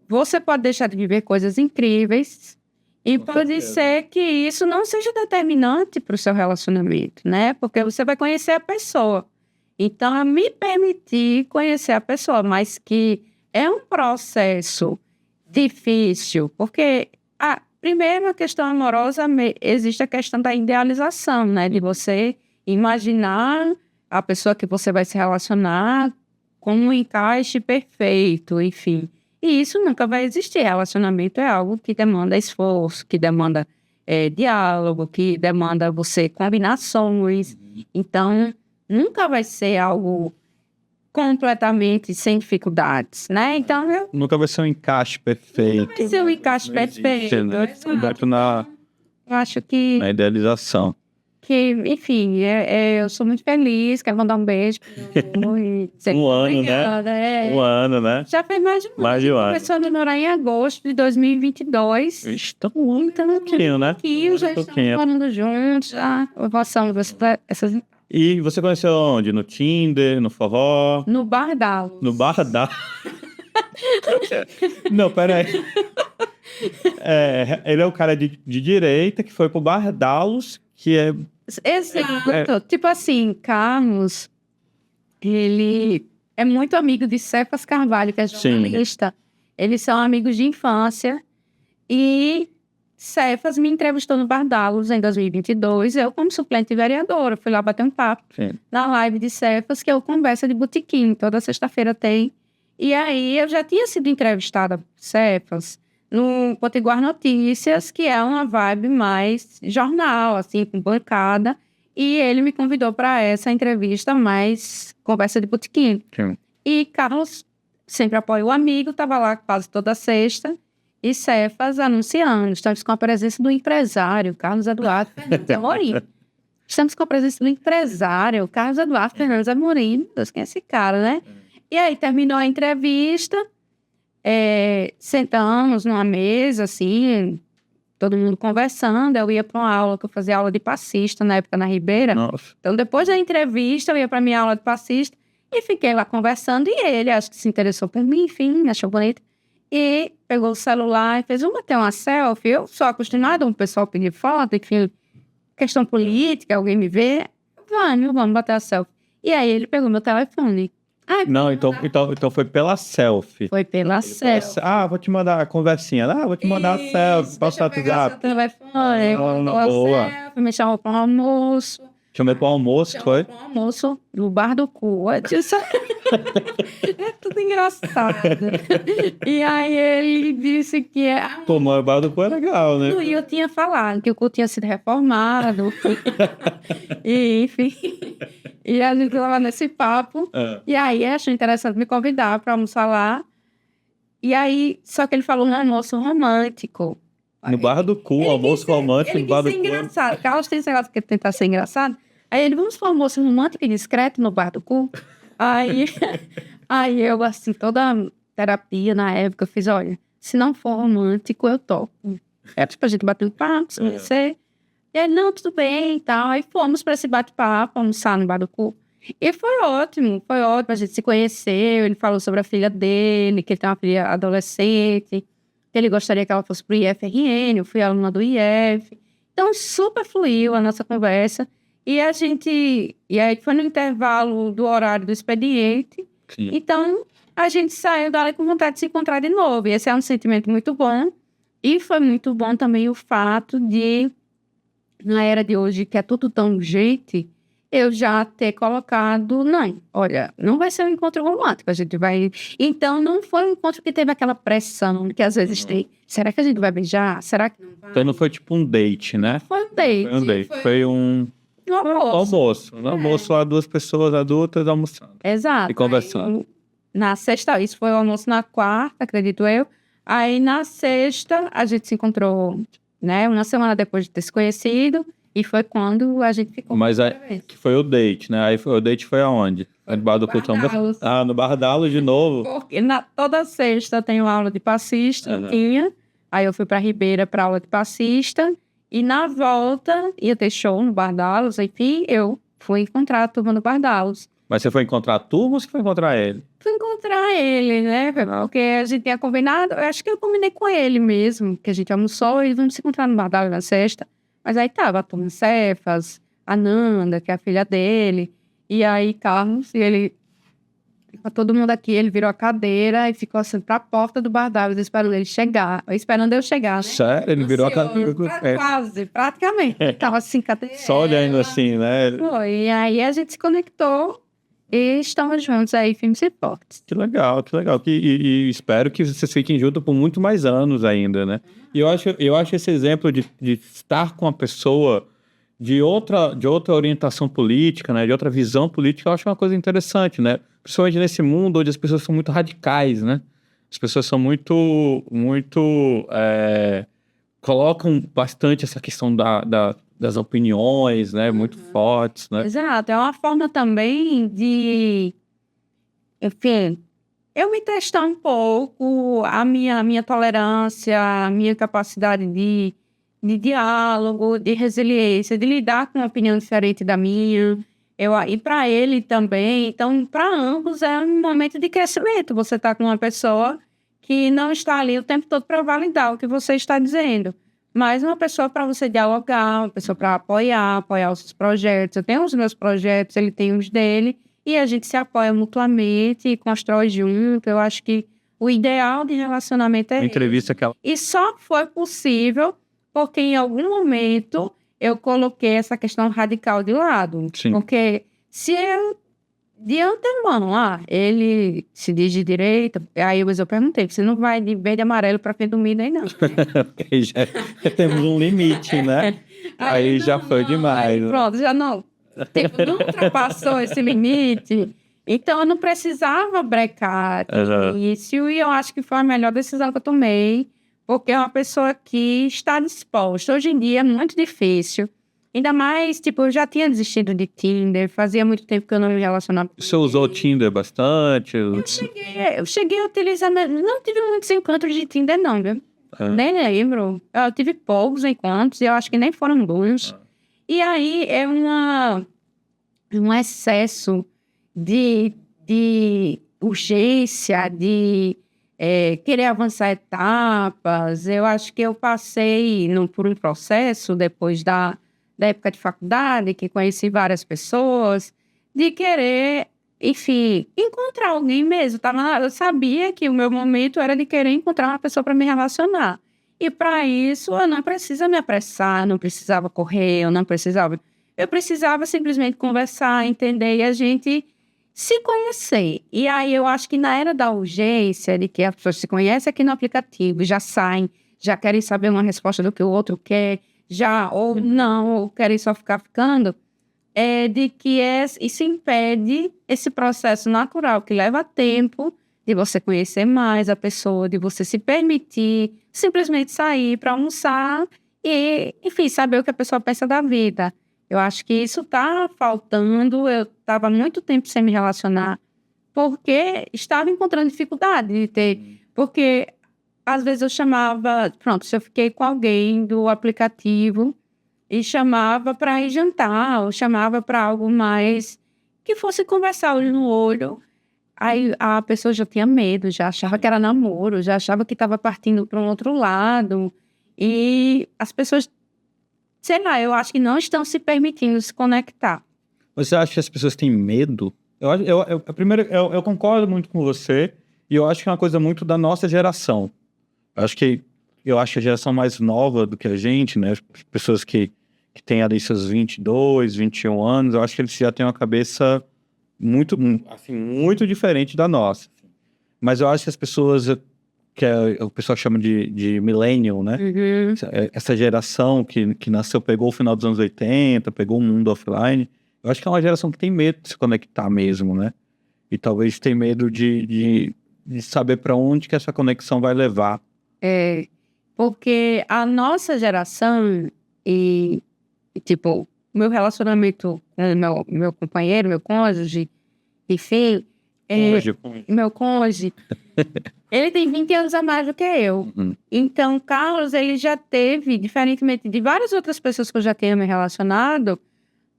você pode deixar de viver coisas incríveis e Com pode certeza. ser que isso não seja determinante para o seu relacionamento, né? Porque você vai conhecer a pessoa. Então, é me permitir conhecer a pessoa, mas que é um processo difícil, porque, primeiro, a questão amorosa, existe a questão da idealização, né? De você imaginar a pessoa que você vai se relacionar com um encaixe perfeito, enfim. E isso nunca vai existir. Relacionamento é algo que demanda esforço, que demanda diálogo, que demanda você combinações. Então, nunca vai ser algo completamente sem dificuldades, né? Então, Nunca vai ser um encaixe perfeito. vai ser um encaixe perfeito. Né? Exato. Na Eu acho que idealização. enfim, eu sou muito feliz, quero mandar um beijo. Um ano, obrigada, né? Um ano, né? Já fez mais de um ano. Mais de um ano. Começou a namorar em agosto de 2022. Estão um ano e pouquinho, né? Já estamos morando juntos, já passamos essas... E você conheceu onde? No Tinder, no forró? No Bar Dallos. No Bar da... Não, peraí. Ele é o cara de direita que foi pro Bar Dallos, que é... Exato. Tipo assim, Carlos, ele é muito amigo de Cefas Carvalho, que é jornalista. Sim. Eles são amigos de infância. E Cefas me entrevistou no Bar Dallos em 2022. Eu, como suplente vereadora, fui lá bater um papo. Sim. Na live de Cefas, que é o Conversa de Botequim. Toda sexta-feira tem. E aí, eu já tinha sido entrevistada por Cefas no Potiguar Notícias, que é uma vibe mais jornal, assim, com bancada. E ele me convidou para essa entrevista mais Conversa de Botequim. Sim. E Carlos sempre apoia o amigo, estava lá quase toda sexta. E Cefas anunciando, estamos com a presença do empresário, Carlos Eduardo Fernandes Amorim. Estamos com a presença do empresário, Carlos Eduardo Fernandes Amorim. Meu Deus, quem é esse cara, né? E aí, terminou a entrevista, sentamos numa mesa, assim, todo mundo conversando. Eu ia para uma aula, que eu fazia aula de passista, na época, na Ribeira. Nossa. Então, depois da entrevista, eu ia para minha aula de passista e fiquei lá conversando. E ele, acho que se interessou por mim, enfim, achou bonito. E pegou o celular e fez, vamos bater uma selfie. Eu sou acostumada, o pessoal pedir foto, enfim, questão política, alguém me vê. Vamos bater a selfie. E aí ele pegou meu telefone. Não, então foi pela selfie. Foi pela selfie. Vou te mandar a conversinha. Vou te mandar a selfie, passa o WhatsApp. Telefone, boa. Selfie, me chamou para um almoço. Chamei para o almoço, foi? Para o almoço no Bar do Cu. É tudo engraçado. E aí ele disse que Pô, mas o Bar do Cu é legal, né? E eu tinha falado que o cu tinha sido reformado. E, enfim. E a gente estava nesse papo. E aí achou interessante me convidar para almoçar lá. E aí, só que ele falou um almoço romântico. No Bar do Cu, almoço romântico no Bar do Cu. Engraçado. Carlos tem esse negócio que tentar ser engraçado. Aí ele, vamos para um almoço romântico e discreto no Bar do Cu? Aí eu, assim, toda terapia na época, eu fiz, olha, se não for romântico, eu topo. Tipo, a gente bateu papo, se conhecer. E ele, não, tudo bem e tal. Aí fomos para esse bate-papo, almoçar no Bar do Cu. E foi ótimo, a gente se conheceu. Ele falou sobre a filha dele, que ele tem uma filha adolescente, que ele gostaria que ela fosse pro IFRN, eu fui aluna do IF. Então, super fluiu a nossa conversa. E aí foi no intervalo do horário do expediente. Sim. Então, a gente saiu dali com vontade de se encontrar de novo. E esse é um sentimento muito bom. E foi muito bom também o fato de, na era de hoje, que é tudo tão urgente, eu já ter colocado, não vai ser um encontro romântico, a gente vai... Então, não foi um encontro que teve aquela pressão que às vezes tem. Será que a gente vai beijar? Será que não vai? Então, não foi tipo um date, né? Foi um date. Foi um almoço. Um almoço lá, duas pessoas adultas almoçando. Exato. E conversando. Na sexta, isso foi o almoço na quarta, acredito eu. Aí, na sexta, a gente se encontrou, né? Uma semana depois de ter se conhecido. E foi quando a gente ficou... Mas que foi o date, né? Aí o date foi aonde? No Bar do Cu. No Bar Dallos de novo? Porque toda sexta eu tenho aula de passista, Aí eu fui pra Ribeira pra aula de passista. E na volta, ia ter show no Bar Dallos, enfim, eu fui encontrar a turma no Bar Dallos. Mas você foi encontrar a turma ou você foi encontrar ele? Fui encontrar ele, né? Porque a gente tinha combinado, eu acho que eu combinei com ele mesmo, que a gente almoçou e vamos se encontrar no Bar Dallos na sexta. Mas aí tava a turma Cefas, a Nanda, que é a filha dele, e aí Carlos, e ele... Todo mundo aqui, ele virou a cadeira e ficou assim pra porta do Bar Dallos, esperando ele chegar, esperando eu chegar, né? Sério? Ele virou a cadeira? Quase, praticamente. Tava assim, cadeira. Só olhando assim, né? Foi, e aí a gente se conectou E estamos juntos aí, firmes e fortes. Que legal, que legal. E espero que vocês fiquem juntos por muito mais anos ainda, né? E eu acho esse exemplo de estar com uma pessoa de outra orientação política, né? De outra visão política, eu acho uma coisa interessante, né? Principalmente nesse mundo onde as pessoas são muito radicais, né? As pessoas são muito colocam bastante essa questão das opiniões, né? Muito fortes, né? Exato, é uma forma também de, enfim, eu me testar um pouco, a minha tolerância, a minha capacidade de diálogo, de resiliência, de lidar com uma opinião diferente da minha. E para ele também. Então, para ambos é um momento de crescimento. Você está com uma pessoa que não está ali o tempo todo para validar o que você está dizendo, mas uma pessoa para você dialogar, uma pessoa para apoiar os seus projetos. Eu tenho os meus projetos, ele tem os dele, e a gente se apoia mutuamente e constrói junto. Eu acho que o ideal de relacionamento é Uma entrevista esse. que ela... E só foi possível porque em algum momento eu coloquei essa questão radical de lado. Sim. Porque se eu, de antemão, ele se diz de direita, aí eu perguntei, você não vai de verde e amarelo para frente do milho aí, não. Porque já temos um limite, né? Aí já foi demais. Aí, pronto, já não. Tipo, não ultrapassou esse limite. Então, eu não precisava brecar no início, e eu acho que foi a melhor decisão que eu tomei, porque é uma pessoa que está disposta. Hoje em dia é muito difícil. Ainda mais, tipo, eu já tinha desistido de Tinder, fazia muito tempo que eu não me relacionava com Você usou o Tinder bastante? Eu cheguei a utilizar, mas não tive muitos encontros de Tinder, não, viu? Nem lembro. Eu tive poucos encontros, e eu acho que nem foram bons. E aí é um excesso de urgência, de querer avançar etapas. Eu acho que eu passei por um processo depois da época de faculdade, que conheci várias pessoas, de querer, enfim, encontrar alguém mesmo. Eu sabia que o meu momento era de querer encontrar uma pessoa para me relacionar. E para isso, eu não precisava me apressar, eu não precisava correr, eu precisava simplesmente conversar, entender e a gente se conhecer. E aí eu acho que na era da urgência, de que as pessoas se conhecem aqui no aplicativo, já saem, já querem saber uma resposta do que o outro quer, ou não, ou querem só ficar ficando, de que isso impede esse processo natural, que leva tempo de você conhecer mais a pessoa, de você se permitir simplesmente sair para almoçar e, enfim, saber o que a pessoa pensa da vida. Eu acho que isso está faltando. Eu estava muito tempo sem me relacionar porque estava encontrando dificuldade de ter. Porque às vezes eu chamava, se eu fiquei com alguém do aplicativo e chamava para ir jantar, ou chamava para algo mais que fosse conversar olho no olho. Aí a pessoa já tinha medo, já achava que era namoro, já achava que estava partindo para um outro lado. E as pessoas, sei lá, eu acho que não estão se permitindo se conectar. Você acha que as pessoas têm medo? Eu concordo muito com você, e eu acho que é uma coisa muito da nossa geração. Eu acho que a geração mais nova do que a gente, né? As pessoas que têm ali seus 22, 21 anos, eu acho que eles já têm uma cabeça muito, assim, muito diferente da nossa. Mas eu acho que as pessoas, que o pessoal chama de millennial, né? Uhum. Essa geração que nasceu, pegou o final dos anos 80, pegou o mundo offline, eu acho que é uma geração que tem medo de se conectar mesmo, né? E talvez tem medo de saber para onde que essa conexão vai levar. Porque a nossa geração tipo, meu relacionamento com meu companheiro, meu cônjuge, enfim, meu cônjuge, ele tem 20 anos a mais do que eu. Então, Carlos, ele já teve, diferentemente de várias outras pessoas que eu já tenho me relacionado,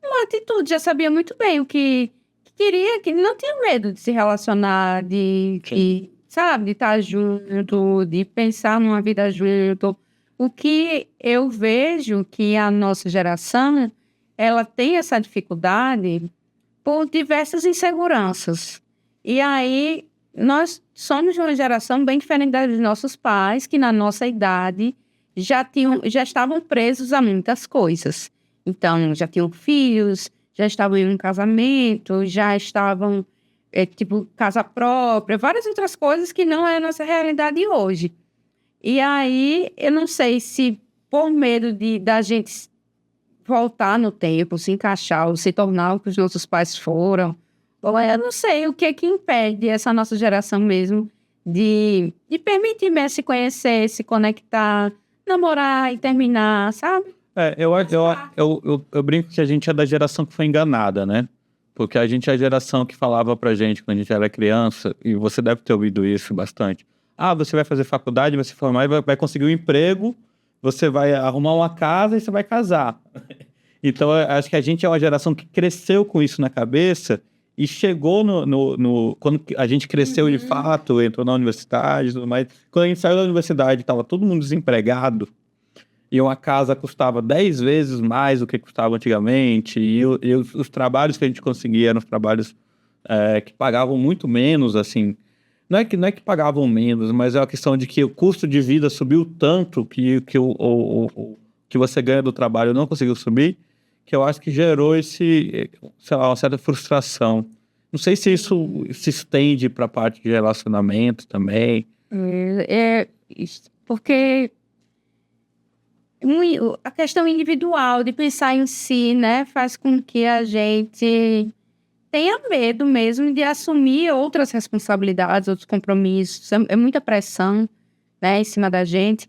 uma atitude, já sabia muito bem o que queria, que não tinha medo de se relacionar, de estar junto, de pensar numa vida junto. O que eu vejo que a nossa geração, ela tem essa dificuldade por diversas inseguranças. E aí, nós somos de uma geração bem diferente dos nossos pais, que na nossa idade já estavam presos a muitas coisas. Então, já tinham filhos, já estavam em um casamento, já estavam, tipo, casa própria, várias outras coisas que não é a nossa realidade hoje. E aí, eu não sei se por medo da gente voltar no tempo, se encaixar, ou se tornar o que os nossos pais foram, ou eu não sei o que impede essa nossa geração mesmo de permitir mesmo se conhecer, se conectar, namorar e terminar, sabe? Eu brinco que a gente é da geração que foi enganada, né? Porque a gente é a geração que falava pra gente quando a gente era criança, e você deve ter ouvido isso bastante. Ah, você vai fazer faculdade, vai se formar, vai conseguir um emprego, você vai arrumar uma casa e você vai casar. Então, eu acho que a gente é uma geração que cresceu com isso na cabeça e chegou quando a gente cresceu de fato, entrou na universidade e tudo mais. Quando a gente saiu da universidade, estava todo mundo desempregado e uma casa custava 10 vezes mais do que custava antigamente e os trabalhos que a gente conseguia eram os trabalhos que pagavam muito menos, assim. Não é que pagavam menos, mas é uma questão de que o custo de vida subiu tanto que o que você ganha do trabalho não conseguiu subir, que eu acho que gerou sei lá, uma certa frustração. Não sei se isso se estende para a parte de relacionamento também. Porque a questão individual de pensar em si, né, faz com que a gente tenha medo mesmo de assumir outras responsabilidades, outros compromissos. É muita pressão, né, em cima da gente.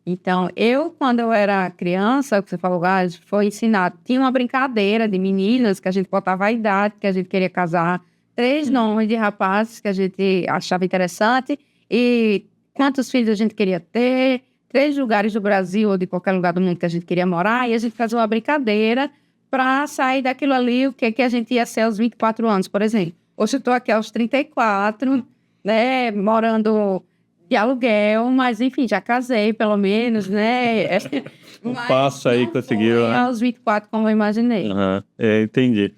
Então, quando eu era criança, que você falou, foi ensinado, tinha uma brincadeira de meninas que a gente botava a idade, que a gente queria casar, 3 nomes de rapazes que a gente achava interessante e quantos filhos a gente queria ter, 3 lugares do Brasil ou de qualquer lugar do mundo que a gente queria morar, e a gente fazia uma brincadeira para sair daquilo ali, o que a gente ia ser aos 24 anos, por exemplo. Hoje eu estou aqui aos 34, né, morando de aluguel, mas enfim, já casei, pelo menos, né? Um passo aí conseguiu, né? Aos 24, como eu imaginei. Entendi.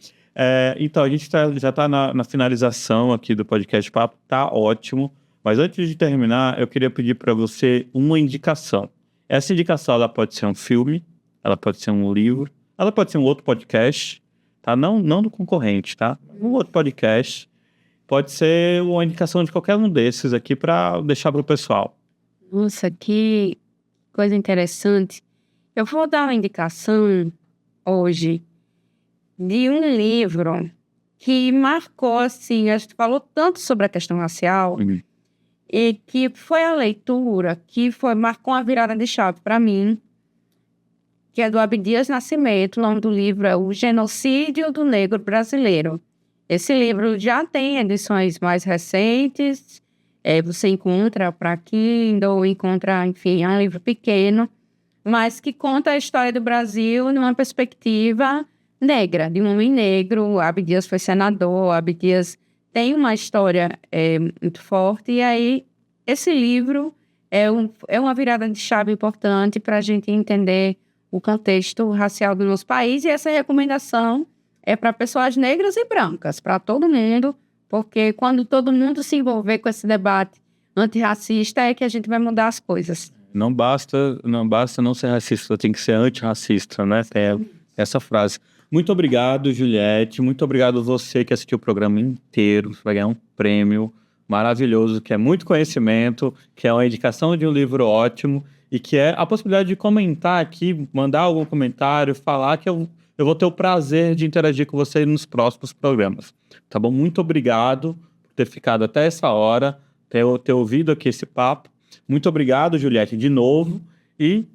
Então, a gente já está na finalização aqui do podcast Papo, tá ótimo. Mas antes de terminar, eu queria pedir para você uma indicação. Essa indicação, ela pode ser um filme, ela pode ser um livro, ela pode ser um outro podcast, tá? Não do concorrente, tá? Um outro podcast. Pode ser uma indicação de qualquer um desses aqui para deixar para o pessoal. Nossa, que coisa interessante. Eu vou dar uma indicação hoje de um livro que marcou, assim, a gente falou tanto sobre a questão racial, e que foi a leitura que marcou uma virada de chave para mim, que é do Abdias Nascimento. O nome do livro é O Genocídio do Negro Brasileiro. Esse livro já tem edições mais recentes, você encontra para Kindle, enfim, é um livro pequeno, mas que conta a história do Brasil numa perspectiva negra, de um homem negro. Abdias foi senador, Abdias tem uma história muito forte, e aí esse livro é uma virada de chave importante para a gente entender o contexto racial do nosso país, e essa recomendação é para pessoas negras e brancas, para todo mundo, porque quando todo mundo se envolver com esse debate antirracista é que a gente vai mudar as coisas. Não basta não ser racista, tem que ser antirracista, né? É essa frase. Muito obrigado, Juliette. Muito obrigado a você que assistiu o programa inteiro. Você vai ganhar um prêmio maravilhoso, que é muito conhecimento, que é uma indicação de um livro ótimo e que é a possibilidade de comentar aqui, mandar algum comentário, falar que eu vou ter o prazer de interagir com você nos próximos programas. Tá bom? Muito obrigado por ter ficado até essa hora, ter ouvido aqui esse papo. Muito obrigado, Juliette, de novo. E